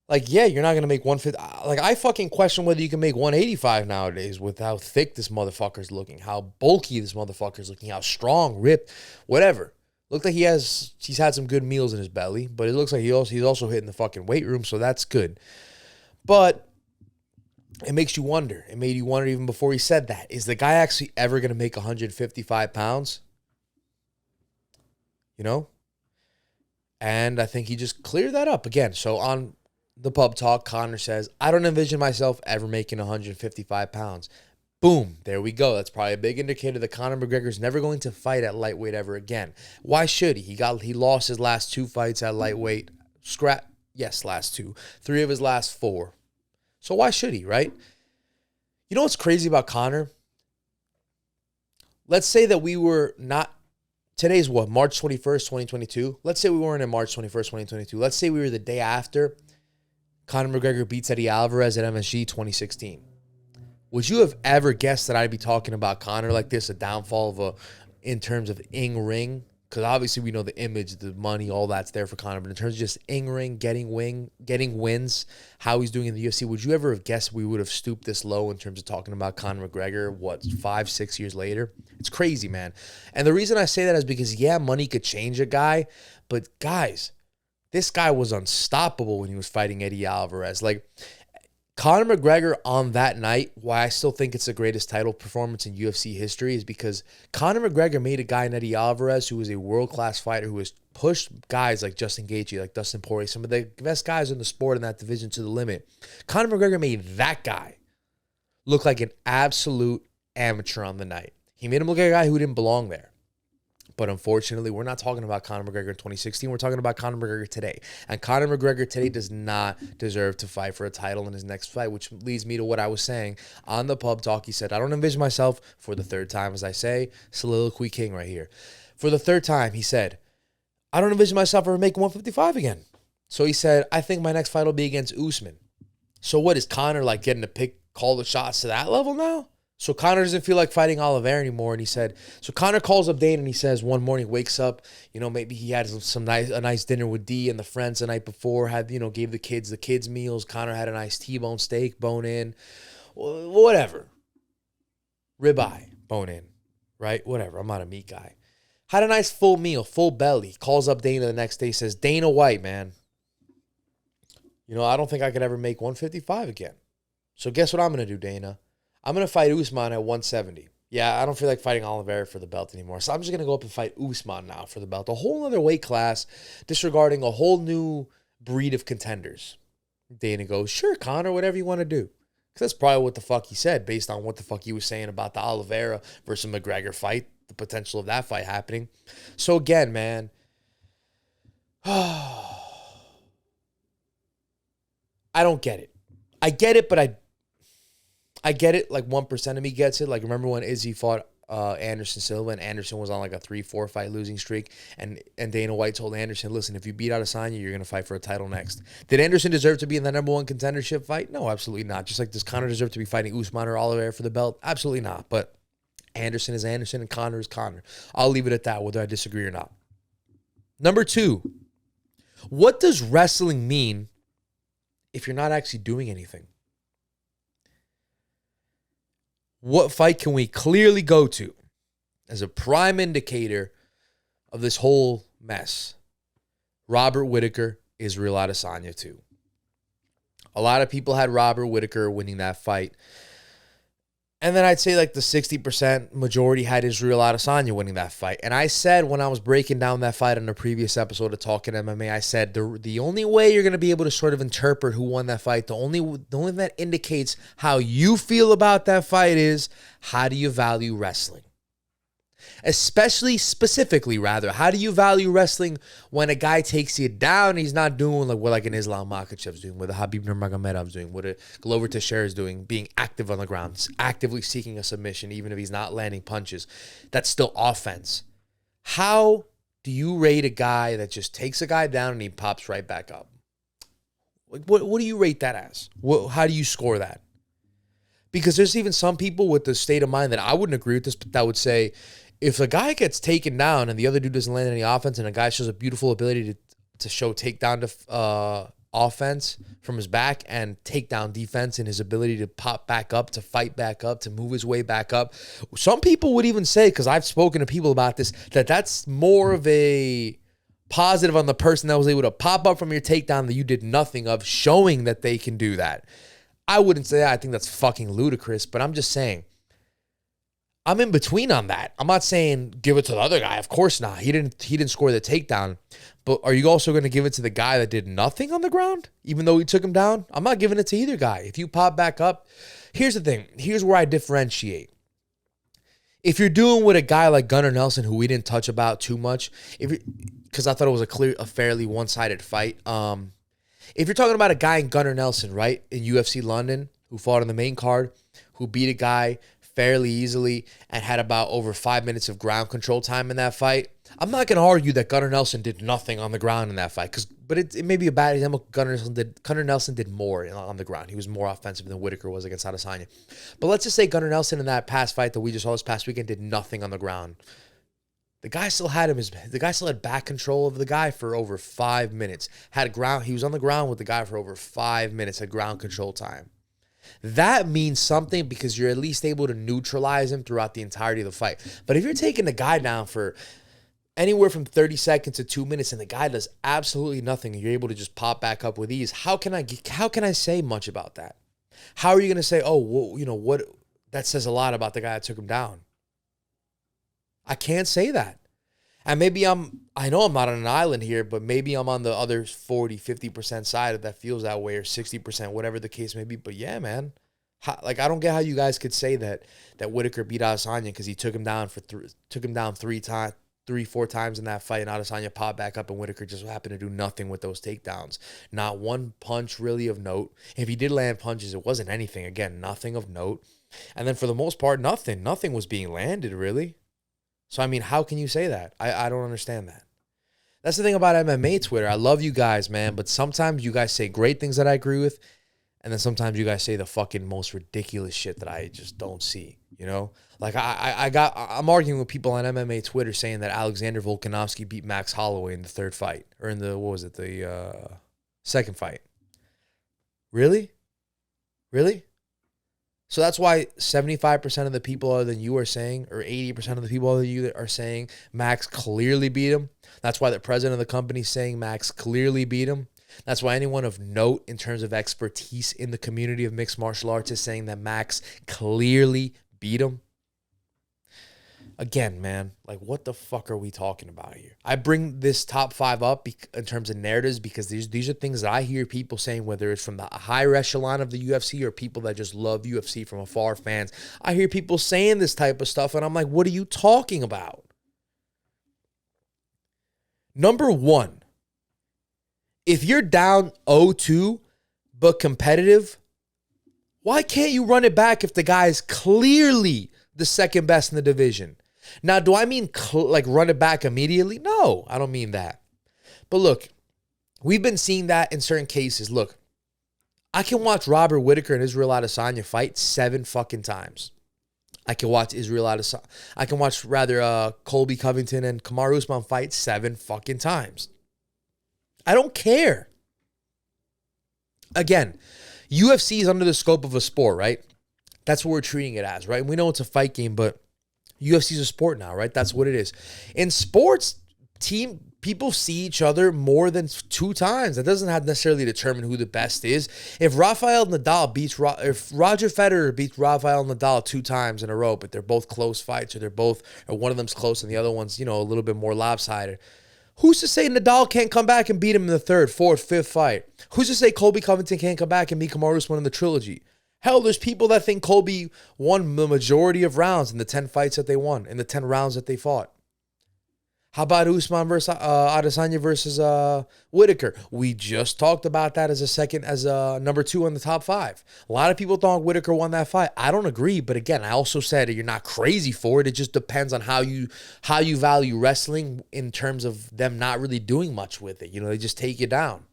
Like, yeah, you're not going to make 150. Like, I fucking question whether you can make 185 nowadays with how thick this motherfucker's looking, how bulky this motherfucker's looking, how strong, ripped, whatever. Looked like he's had some good meals in his belly, but it looks like he's also hitting the fucking weight room, so that's good. But it makes you wonder. It made you wonder even before he said that. Is the guy actually ever going to make 155 pounds? And I think he just cleared that up again. So on the pub talk, Conor says, I don't envision myself ever making 155 pounds. Boom. There we go. That's probably a big indicator that Conor McGregor's never going to fight at lightweight ever again. Why should he? He lost his last 2 fights at lightweight. Last 2. 3 of his last 4. So why should he, right? You know what's crazy about Conor? let's say that we were not, today's what, March 21st, 2022? Let's say we weren't in March 21st, 2022. Let's say we were the day after Conor McGregor beats Eddie Alvarez at MSG 2016. Would you have ever guessed that I'd be talking about Conor like this, a downfall of in terms of in-ring? Because obviously we know the image, the money, all that's there for Conor. But in terms of just in-ring, getting wins, how he's doing in the UFC, would you ever have guessed we would have stooped this low in terms of talking about Conor McGregor, 5-6 years later? It's crazy, man. And the reason I say that is because, yeah, money could change a guy. But, guys, this guy was unstoppable when he was fighting Eddie Alvarez. Like, Conor McGregor on that night, why I still think it's the greatest title performance in UFC history, is because Conor McGregor made a guy in Eddie Alvarez who was a world-class fighter who has pushed guys like Justin Gaethje, like Dustin Poirier, some of the best guys in the sport in that division to the limit. Conor McGregor made that guy look like an absolute amateur on the night. He made him look like a guy who didn't belong there. But unfortunately, we're not talking about Conor McGregor in 2016. We're talking about Conor McGregor today. And Conor McGregor today does not deserve to fight for a title in his next fight, which leads me to what I was saying on the pub talk. He said, I don't envision myself for the third time, as I say, soliloquy king right here. For the third time, he said, I don't envision myself ever making 155 again. So he said, I think my next fight will be against Usman. So what, is Conor like getting to call the shots to that level now? So Conor doesn't feel like fighting Oliveira anymore. And he said, so Conor calls up Dana and he says one morning, wakes up, maybe he had a nice dinner with D and the friends the night before, gave the kids meals. Conor had a nice T-bone steak, bone in, whatever. Ribeye, bone in, right? Whatever. I'm not a meat guy. Had a nice full meal, full belly. Calls up Dana the next day, says, Dana White, man, I don't think I could ever make 155 again. So guess what I'm going to do, Dana? I'm going to fight Usman at 170. Yeah, I don't feel like fighting Oliveira for the belt anymore. So I'm just going to go up and fight Usman now for the belt. A whole other weight class, disregarding a whole new breed of contenders. Dana goes, sure, Conor, whatever you want to do. Because that's probably what the fuck he said, based on what the fuck he was saying about the Oliveira versus McGregor fight, the potential of that fight happening. So again, man, I don't get it. I get it, but I get it, like 1% of me gets it. Like, remember when Izzy fought Anderson Silva, and Anderson was on like a 3-4 fight losing streak, and Dana White told Anderson, listen, if you beat Adesanya, you're going to fight for a title next. Did Anderson deserve to be in the number one contendership fight? No, absolutely not. Just like, does Conor deserve to be fighting Usman or Oliveira for the belt? Absolutely not. But Anderson is Anderson and Conor is Conor. I'll leave it at that, whether I disagree or not. Number 2, what does wrestling mean if you're not actually doing anything? What fight can we clearly go to as a prime indicator of this whole mess? Robert Whittaker, Israel Adesanya 2. A lot of people had Robert Whittaker winning that fight. And then I'd say like the 60% majority had Israel Adesanya winning that fight. And I said when I was breaking down that fight on the previous episode of Talkin MMA, I said the only way you're going to be able to sort of interpret who won that fight, the only that indicates how you feel about that fight is, how do you value wrestling? Specifically, how do you value wrestling when a guy takes you down and he's not doing like what an Islam Makhachev's doing, what a Habib Nurmagomedov's doing, what a Glover Teixeira's doing, being active on the ground, actively seeking a submission, even if he's not landing punches. That's still offense. How do you rate a guy that just takes a guy down and he pops right back up? What do you rate that as? How do you score that? Because there's even some people with the state of mind that I wouldn't agree with this, but that would say, if a guy gets taken down and the other dude doesn't land any offense, and a guy shows a beautiful ability to show takedown offense from his back and takedown defense, and his ability to pop back up, to fight back up, to move his way back up, some people would even say, because I've spoken to people about this, that's more of a positive on the person that was able to pop up from your takedown that you did nothing of, showing that they can do that. I wouldn't say that. I think that's fucking ludicrous, but I'm just saying, I'm in between on that. I'm not saying give it to the other guy. Of course not. He didn't score the takedown. But are you also going to give it to the guy that did nothing on the ground, even though he took him down? I'm not giving it to either guy. If you pop back up, here's the thing. Here's where I differentiate. If you're doing with a guy like Gunnar Nelson, who we didn't touch about too much, because I thought it was a fairly one-sided fight. If you're talking about a guy in Gunnar Nelson, right, in UFC London, who fought on the main card, who beat a guy fairly easily and had about over 5 minutes of ground control time in that fight. I'm not going to argue that Gunnar Nelson did nothing on the ground in that fight, but it may be a bad example. Gunnar Nelson did more on the ground. He was more offensive than Whitaker was against Adesanya. But let's just say Gunnar Nelson in that past fight that we just saw this past weekend did nothing on the ground. The guy still had back control of the guy for over 5 minutes. He was on the ground with the guy for over 5 minutes, had ground control time. That means something because you're at least able to neutralize him throughout the entirety of the fight. But if you're taking the guy down for anywhere from 30 seconds to 2 minutes and the guy does absolutely nothing and you're able to just pop back up with ease, how can I say much about that? How are you going to say, oh, well, what? That says a lot about the guy that took him down. I can't say that. And maybe I know I'm not on an island here, but maybe I'm on the other 40, 50% side that feels that way, or 60%, whatever the case may be. But yeah, man, I don't get how you guys could say that Whitaker beat Adesanya because he took him down three, 4 times in that fight, and Adesanya popped back up, and Whitaker just happened to do nothing with those takedowns. Not one punch really of note. If he did land punches, it wasn't anything. Again, nothing of note. And then for the most part, nothing was being landed really. So, I mean, how can you say that? I don't understand that. That's the thing about MMA Twitter. I love you guys, man, but sometimes you guys say great things that I agree with, and then sometimes you guys say the fucking most ridiculous shit that I just don't see, you know? Like, I'm arguing with people on MMA Twitter saying that Alexander Volkanovski beat Max Holloway in the third fight, or in the second fight. Really? Really? So that's why 75% of the people other than you are saying, or 80% of the people other than you are saying, Max clearly beat him. That's why the president of the company is saying Max clearly beat him. That's why anyone of note in terms of expertise in the community of mixed martial arts is saying that Max clearly beat him. Again, man, like, what the fuck are we talking about here? I bring this top 5 up in terms of narratives because these are things that I hear people saying, whether it's from the higher echelon of the UFC or people that just love UFC from afar, fans. I hear people saying this type of stuff, and I'm like, what are you talking about? Number 1, if you're down 0-2 but competitive, why can't you run it back if the guy is clearly the second best in the division? Now, do I mean like run it back immediately? No, I don't mean that. But look, we've been seeing that in certain cases. Look, I can watch Robert Whitaker and Israel Adesanya fight 7 fucking times. I can watch Colby Covington and Kamaru Usman fight 7 fucking times. I don't care. Again, UFC is under the scope of a sport, right? That's what we're treating it as, right? We know it's a fight game, but UFC is a sport now, right? That's what it is. In sports, people see each other more than 2 times. That doesn't have necessarily determine who the best is. If Roger Federer beats Rafael Nadal 2 times in a row, but they're both close fights, or one of them's close and the other one's, a little bit more lopsided, who's to say Nadal can't come back and beat him in the 3rd, 4th, 5th fight? Who's to say Colby Covington can't come back and beat Kamaru Usman in the trilogy? Hell, there's people that think Colby won the majority of rounds in the 10 fights that they won, in the 10 rounds that they fought. How about Usman versus Adesanya versus Whitaker? We just talked about that as number 2 on the top 5. A lot of people thought Whitaker won that fight. I don't agree, but again, I also said you're not crazy for it. It just depends on how you value wrestling in terms of them not really doing much with it. They just take you down.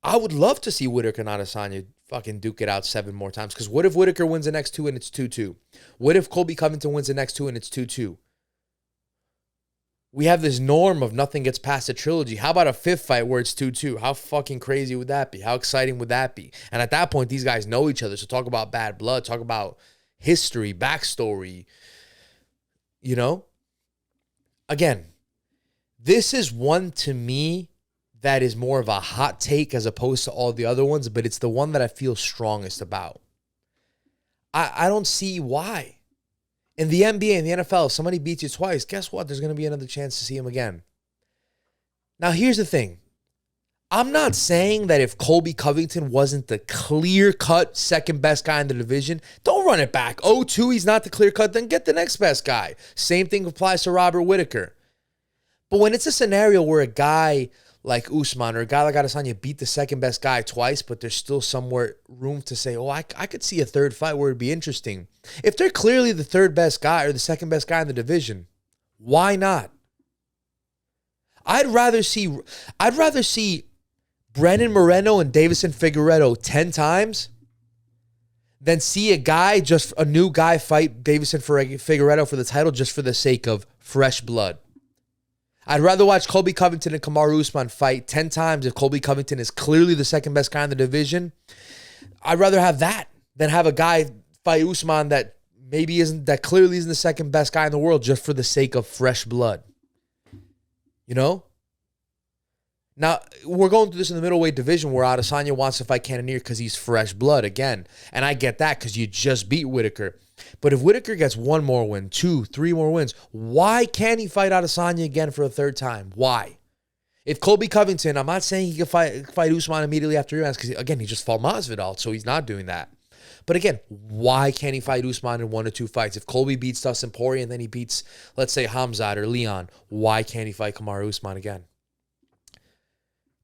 I would love to see Whitaker and Adesanya fucking duke it out 7 more times. Because what if Whitaker wins the next 2 and it's 2-2? What if Colby Covington wins the next 2 and it's 2-2? We have this norm of nothing gets past a trilogy. How about a 5th fight where it's 2-2? How fucking crazy would that be? How exciting would that be? And at that point, these guys know each other. So talk about bad blood. Talk about history, backstory. Again, this is one to me that is more of a hot take as opposed to all the other ones, but it's the one that I feel strongest about. I don't see why. In the NBA and the NFL, if somebody beats you twice, guess what? There's going to be another chance to see him again. Now, here's the thing. I'm not saying that if Colby Covington wasn't the clear-cut second best guy in the division, don't run it back. 0-2, he's not the clear-cut, then get the next best guy. Same thing applies to Robert Whitaker. But when it's a scenario where a guy like Usman or a guy like Adesanya beat the second best guy twice, but there's still somewhere room to say, oh, I could see a third fight where it'd be interesting. If they're clearly the third best guy or the second best guy in the division, why not? I'd rather see Brennan Moreno and Davison Figueiredo 10 times than see a new guy fight Davison Figueiredo for the title just for the sake of fresh blood. I'd rather watch Colby Covington and Kamaru Usman fight 10 times if Colby Covington is clearly the second best guy in the division. I'd rather have that than have a guy fight Usman that clearly isn't the second best guy in the world just for the sake of fresh blood. You know? Now, we're going through this in the middleweight division where Adesanya wants to fight Cannonier because he's fresh blood again. And I get that because you just beat Whitaker. But if Whitaker gets one more win, 2, 3 more wins, why can't he fight Adesanya again for a third time? Why? If Colby Covington, I'm not saying he can fight Usman immediately after rematch because, again, he just fought Masvidal, so he's not doing that. But again, why can't he fight Usman in 1 or 2 fights? If Colby beats Dustin Poirier and then he beats, let's say, Hamzat or Leon, why can't he fight Kamaru Usman again?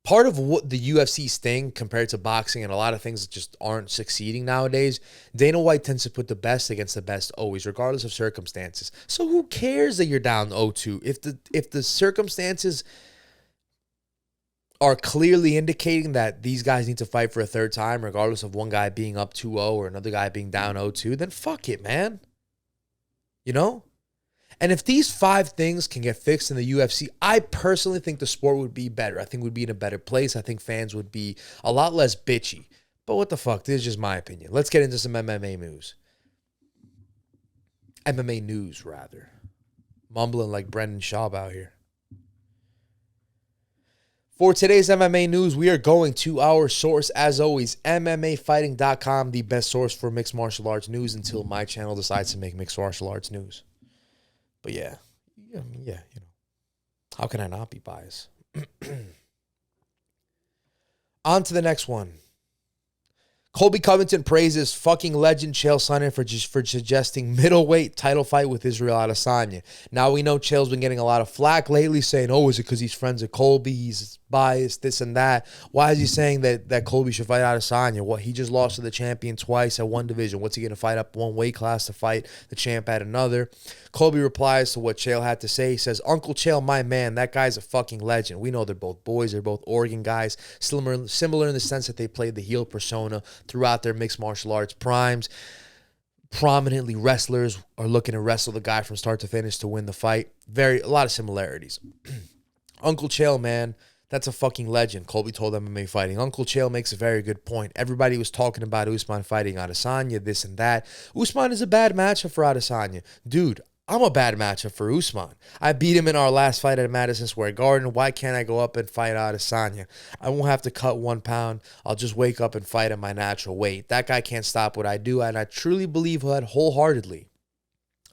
Part of what the UFC's thing compared to boxing and a lot of things that just aren't succeeding nowadays, Dana White tends to put the best against the best always, regardless of circumstances. So who cares that you're down 0-2? If the circumstances are clearly indicating that these guys need to fight for a third time, regardless of one guy being up 2-0 or another guy being down 0-2, then fuck it, man. You know? And if these 5 things can get fixed in the UFC, I personally think the sport would be better. I think we'd be in a better place. I think fans would be a lot less bitchy. But what the fuck? This is just my opinion. Let's get into some MMA news. MMA news, rather. Mumbling like Brendan Schaub out here. For today's MMA news, we are going to our source, as always, MMAfighting.com, the best source for mixed martial arts news until my channel decides to make mixed martial arts news. But yeah, you know, how can I not be biased? On to the next one. Colby Covington praises fucking legend Chael Sonnen for suggesting middleweight title fight with Israel Adesanya. Now we know Chael's been getting a lot of flack lately saying, oh, is it because he's friends with Colby? He's biased, this and that. Why is he saying that Colby should fight Adesanya? What, he just lost to the champion twice at one division. What's he going to fight up one weight class to fight the champ at another? Colby replies to what Chael had to say. He says, Uncle Chael, my man, that guy's a fucking legend. We know they're both boys. They're both Oregon guys. Similar in the sense that they played the heel persona throughout their mixed martial arts primes. Prominently, wrestlers are looking to wrestle the guy from start to finish to win the fight. A lot of similarities. Uncle Chael, man, that's a fucking legend, Colby told MMA Fighting. Uncle Chael makes a very good point. Everybody was talking about Usman fighting Adesanya, this and that. Usman is a bad matchup for Adesanya. Dude, I'm a bad matchup for Usman. I beat him in our last fight at Madison Square Garden. Why can't I go up and fight Adesanya? I won't have to cut 1 pound. I'll just wake up and fight at my natural weight. That guy can't stop what I do, and I truly believe that wholeheartedly.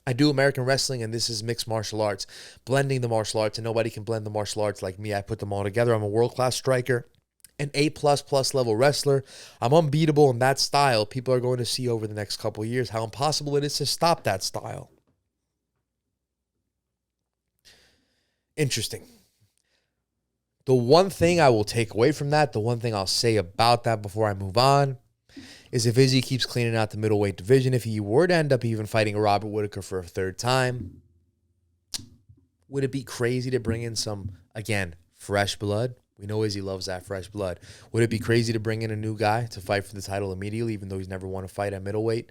I do American wrestling, and this is mixed martial arts, blending the martial arts, and nobody can blend the martial arts like me. I put them all together. I'm a world-class striker, an A++ level wrestler. I'm unbeatable in that style. People are going to see over the next couple of years how impossible it is to stop that style. Interesting. The one thing I will take away from that, the one thing I'll say about that before I move on, is if Izzy keeps cleaning out the middleweight division, if he were to end up even fighting a Robert Whitaker for a third time, would it be crazy to bring in some, again, fresh blood? We know Izzy loves that fresh blood. Would it be crazy to bring in a new guy to fight for the title immediately, even though he's never won a fight at middleweight?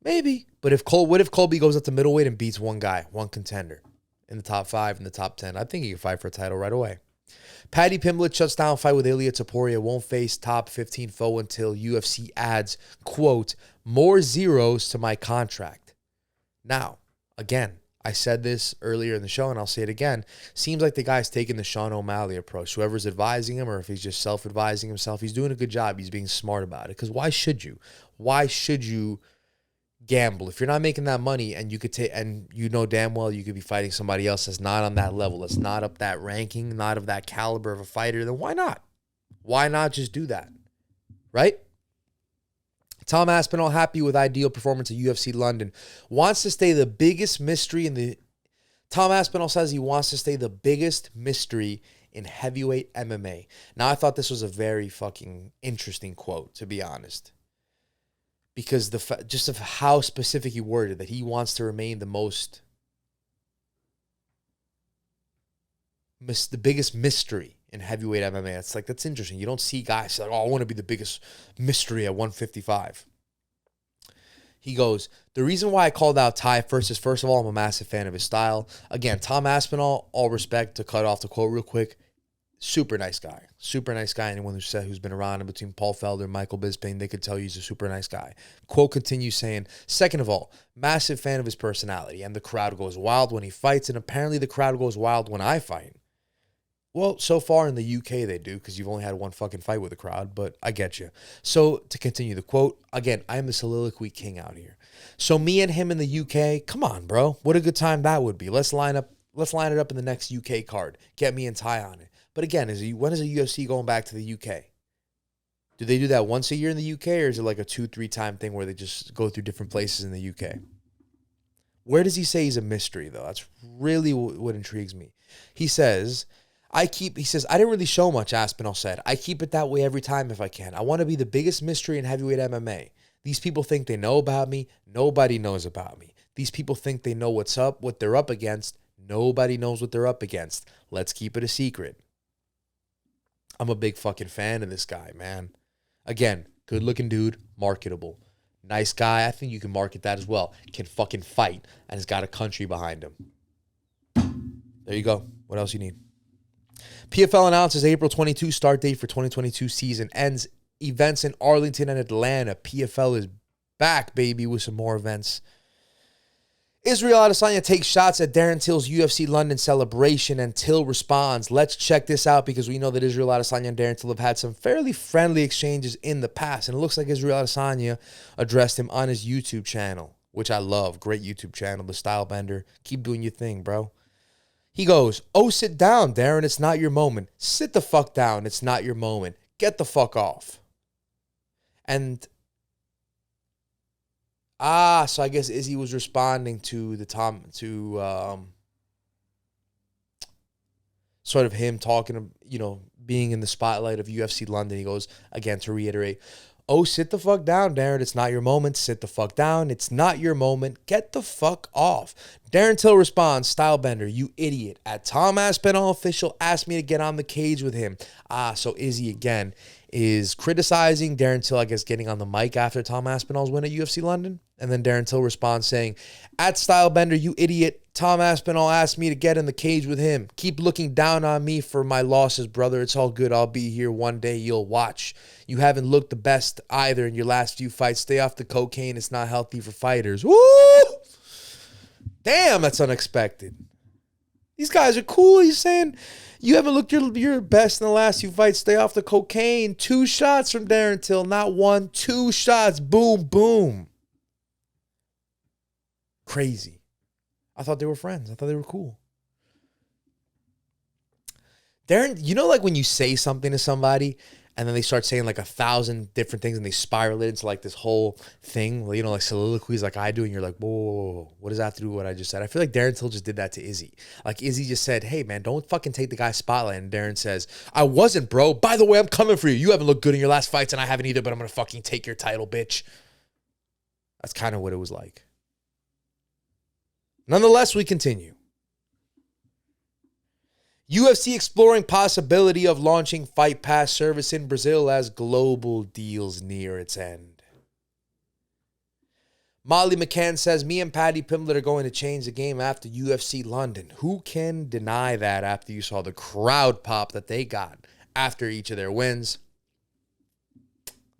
Maybe. But what if Colby goes up to middleweight and beats one guy, one contender in the top 5, in the top 10? I think he could fight for a title right away. Paddy Pimblett shuts down fight with Iliotoporia, won't face top 15 foe until UFC adds, quote, more zeros to my contract. Now, again, I said this earlier in the show and I'll say it again. Seems like the guy's taking the Sean O'Malley approach. Whoever's advising him or if he's just self-advising himself, he's doing a good job. He's being smart about it. Because why should you? Why should you gamble if you're not making that money and you could take, and you know damn well you could be fighting somebody else that's not on that level, that's not up that ranking, not of that caliber of a fighter? Then why not? Why not just do that? Right? Tom Aspinall happy with ideal performance at UFC London. Wants to stay the biggest mystery in the. Tom Aspinall says he wants to stay the biggest mystery in heavyweight MMA. Now, I thought this was a very fucking interesting quote, to be honest. Because just of how specific he worded that he wants to remain the biggest mystery in heavyweight MMA. It's like, that's interesting. You don't see guys like, oh, I want to be the biggest mystery at 155. He goes, the reason why I called out Ty first is, first of all, I'm a massive fan of his style. Again, Tom Aspinall, all respect, to cut off the quote real quick. Super nice guy. Super nice guy. Anyone who's been around in between Paul Felder and Michael Bisping, they could tell you he's a super nice guy. Quote continues saying, second of all, massive fan of his personality, and the crowd goes wild when he fights, and apparently the crowd goes wild when I fight. Well, so far in the UK they do, because you've only had one fucking fight with the crowd, but I get you. So to continue the quote, again, I am the soliloquy king out here. So me and him in the UK, come on, bro. What a good time that would be. Let's line it up in the next UK card. Get me and Ty on it. But again, when is the UFC going back to the UK? Do they do that once a year in the UK, or is it like a 2-3 time thing where they just go through different places in the UK? Where does he say he's a mystery, though? That's really what intrigues me. He says, I didn't really show much, Aspinall said. I keep it that way every time if I can. I want to be the biggest mystery in heavyweight MMA. These people think they know about me. Nobody knows about me. These people think they know what's up, what they're up against. Nobody knows what they're up against. Let's keep it a secret. I'm a big fucking fan of this guy, man. Again, good looking dude, marketable. Nice guy. I think you can market that as well. Can fucking fight and has got a country behind him. There you go. What else you need? PFL announces April 22 start date for 2022 season. Ends events in Arlington and Atlanta. PFL is back, baby, with some more events. Israel Adesanya takes shots at Darren Till's UFC London celebration, and Till responds. Let's check this out, because we know that Israel Adesanya and Darren Till have had some fairly friendly exchanges in the past, and it looks like Israel Adesanya addressed him on his YouTube channel, which I love. Great YouTube channel, The Style Bender. Keep doing your thing, bro. He goes, oh, sit down, Darren. It's not your moment. Sit the fuck down. It's not your moment. Get the fuck off. And so I guess Izzy was responding to sort of him talking, being in the spotlight of UFC London. He goes, again, to reiterate, oh, sit the fuck down, Darren. It's not your moment. Sit the fuck down. It's not your moment. Get the fuck off. Darren Till responds, Stylebender, you idiot. At Tom Aspinall official asked me to get on the cage with him. So Izzy again is criticizing Darren Till, I guess, getting on the mic after Tom Aspinall's win at UFC London. And then Darren Till responds saying, at Stylebender, you idiot. Tom Aspinall asked me to get in the cage with him. Keep looking down on me for my losses, brother. It's all good. I'll be here one day. You'll watch. You haven't looked the best either in your last few fights. Stay off the cocaine. It's not healthy for fighters. Woo! Damn, that's unexpected. These guys are cool. He's saying, you haven't looked your best in the last few fights. Stay off the cocaine. 2 shots from Darren Till. Not 1, 2 shots. Boom, boom. Crazy. I thought they were friends. I thought they were cool. Darren, like when you say something to somebody and then they start saying like 1,000 different things and they spiral it into like this whole thing, like soliloquies like I do, and you're like, whoa, what does that have to do with what I just said? I feel like Darren Till just did that to Izzy. Like Izzy just said, hey man, don't fucking take the guy's spotlight. And Darren says, I wasn't, bro. By the way, I'm coming for you. You haven't looked good in your last fights and I haven't either, but I'm going to fucking take your title, bitch. That's kind of what it was like. Nonetheless, we continue. UFC exploring possibility of launching Fight Pass service in Brazil as global deals near its end. Molly McCann says, me and Paddy Pimler are going to change the game after UFC London. Who can deny that after you saw the crowd pop that they got after each of their wins?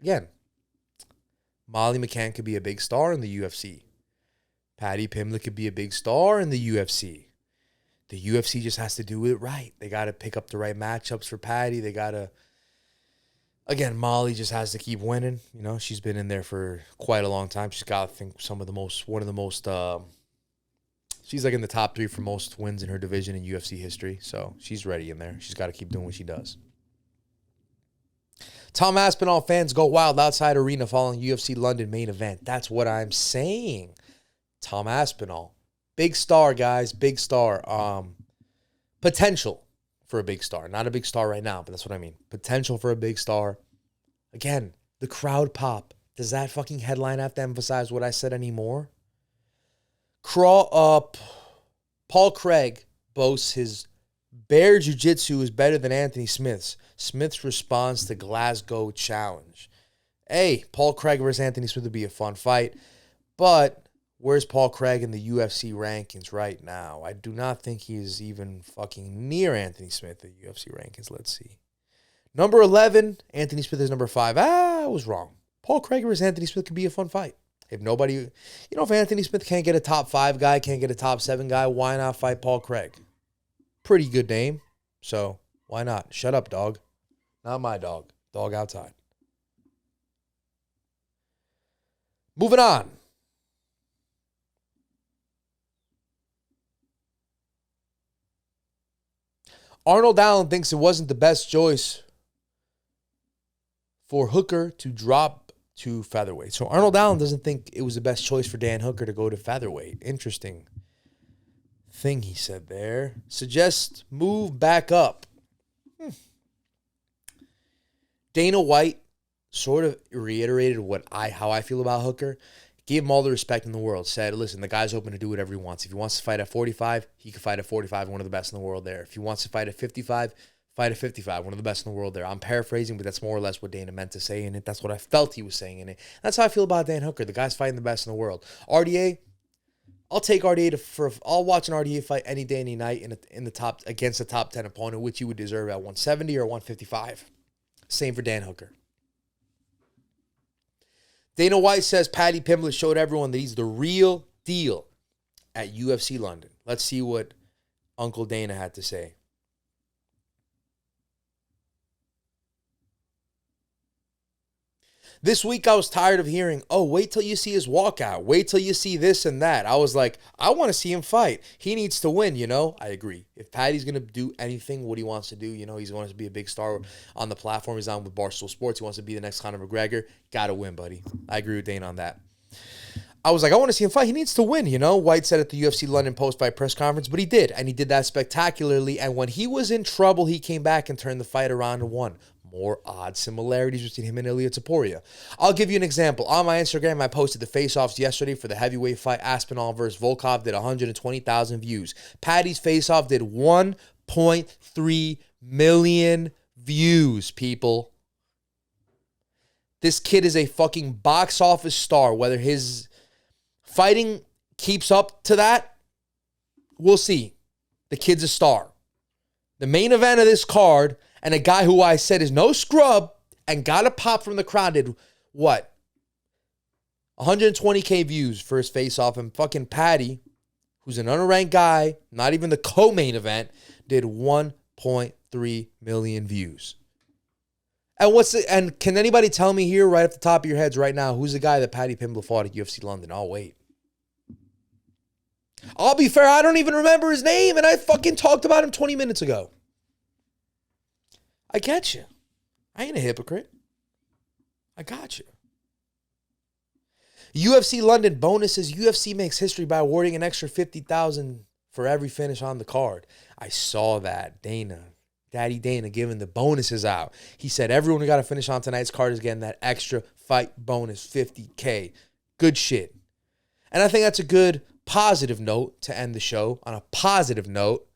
Again, Molly McCann could be a big star in the UFC. Paddy Pimler could be a big star in the UFC. The UFC just has to do it right. They got to pick up the right matchups for Paddy. They got to, again, Molly just has to keep winning. She's been in there for quite a long time. She's got, I think, she's like in the top 3 for most wins in her division in UFC history. So she's ready in there. She's got to keep doing what she does. Tom Aspinall fans go wild outside arena following UFC London main event. That's what I'm saying. Tom Aspinall. Big star, guys. Big star. Potential for a big star. Not a big star right now, but that's what I mean. Potential for a big star. Again, the crowd pop. Does that fucking headline have to emphasize what I said anymore? Paul Craig boasts his bear jiu-jitsu is better than Anthony Smith's. Smith's response to Glasgow challenge. Hey, Paul Craig versus Anthony Smith would be a fun fight, but where's Paul Craig in the UFC rankings right now? I do not think he is even fucking near Anthony Smith in the UFC rankings. Let's see. Number 11, Anthony Smith is number 5. I was wrong. Paul Craig versus Anthony Smith could be a fun fight. If nobody, if Anthony Smith can't get a top 5 guy, can't get a top 7 guy, why not fight Paul Craig? Pretty good name, so why not? Shut up, dog. Not my dog. Dog outside. Moving on. Arnold Allen thinks it wasn't the best choice for Hooker to drop to featherweight. So Arnold Allen doesn't think it was the best choice for Dan Hooker to go to featherweight. Interesting thing he said there. Suggest move back up. Dana White sort of reiterated how I feel about Hooker. Gave him all the respect in the world. Said, listen, the guy's open to do whatever he wants. If he wants to fight at 45, he can fight at 45, one of the best in the world there. If he wants to fight at 55, fight at 55, one of the best in the world there. I'm paraphrasing, but that's more or less what Dana meant to say in it. That's what I felt he was saying in it. That's how I feel about Dan Hooker. The guy's fighting the best in the world. RDA, I'll take RDA I'll watch an RDA fight any day, any night in the top against a top 10 opponent, which he would deserve at 170 or 155. Same for Dan Hooker. Dana White says Paddy Pimler showed everyone that he's the real deal at UFC London. Let's see what Uncle Dana had to say. This week I was tired of hearing, oh, wait till you see his walkout. Wait till you see this and that. I was like, I want to see him fight. He needs to win, I agree. If Paddy's going to do anything, what he wants to do, he wants to be a big star on the platform he's on with Barstool Sports. He wants to be the next Conor McGregor. Got to win, buddy. I agree with Dana on that. I was like, I want to see him fight. He needs to win, White said at the UFC London post-fight press conference, but he did, and he did that spectacularly. And when he was in trouble, he came back and turned the fight around and won. More odd similarities between him and Iliotoporia. I'll give you an example. On my Instagram, I posted the face-offs yesterday for the heavyweight fight. Aspinall versus Volkov did 120,000 views. Paddy's face-off did 1.3 million views, people. This kid is a fucking box office star. Whether his fighting keeps up to that, we'll see. The kid's a star. The main event of this card, and a guy who I said is no scrub and got a pop from the crowd, did what? 120K views for his face-off. And fucking Paddy, who's an unranked guy, not even the co-main event, did 1.3 million views. And can anybody tell me here right off the top of your heads right now, who's the guy that Paddy Pimblett fought at UFC London? I'll wait. I'll be fair, I don't even remember his name, and I fucking talked about him 20 minutes ago. I get you. I ain't a hypocrite. I got you. UFC London Bonuses. UFC makes history by awarding an extra $50,000 for every finish on the card. I saw that. Daddy Dana giving the bonuses out. He said everyone who got to finish on tonight's card is getting that extra fight bonus, $50K. Good shit. And I think that's a good positive note to end the show. On a positive note,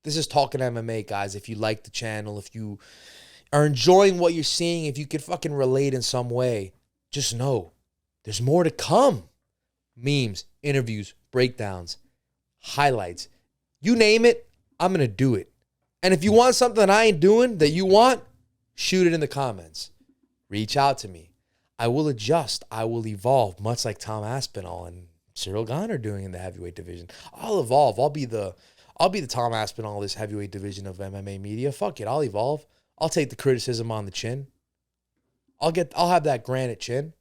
this is Talkin MMA, guys. If you like the channel, if you are enjoying what you're seeing, if you could fucking relate in some way, just know there's more to come. Memes, interviews, breakdowns, highlights. You name it, I'm going to do it. And if you want something that I ain't doing that you want, shoot it in the comments. Reach out to me. I will adjust. I will evolve, much like Tom Aspinall and Cyril Gahn are doing in the heavyweight division. I'll evolve. I'll be the Tom Aspinall of this heavyweight division of MMA media. Fuck it. I'll evolve. I'll take the criticism on the chin. I'll have that granite chin.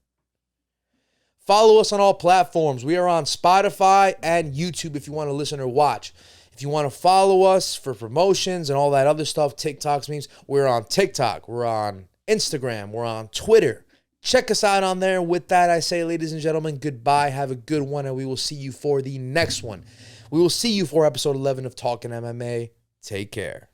Follow us on all platforms. We are on Spotify and YouTube if you want to listen or watch. If you want to follow us for promotions and all that other stuff, TikToks, memes, we're on TikTok. We're on Instagram. We're on Twitter. Check us out on there. With that, I say, ladies and gentlemen, goodbye. Have a good one, and we will see you for the next one. We will see you for episode 11 of Talkin MMA. Take care.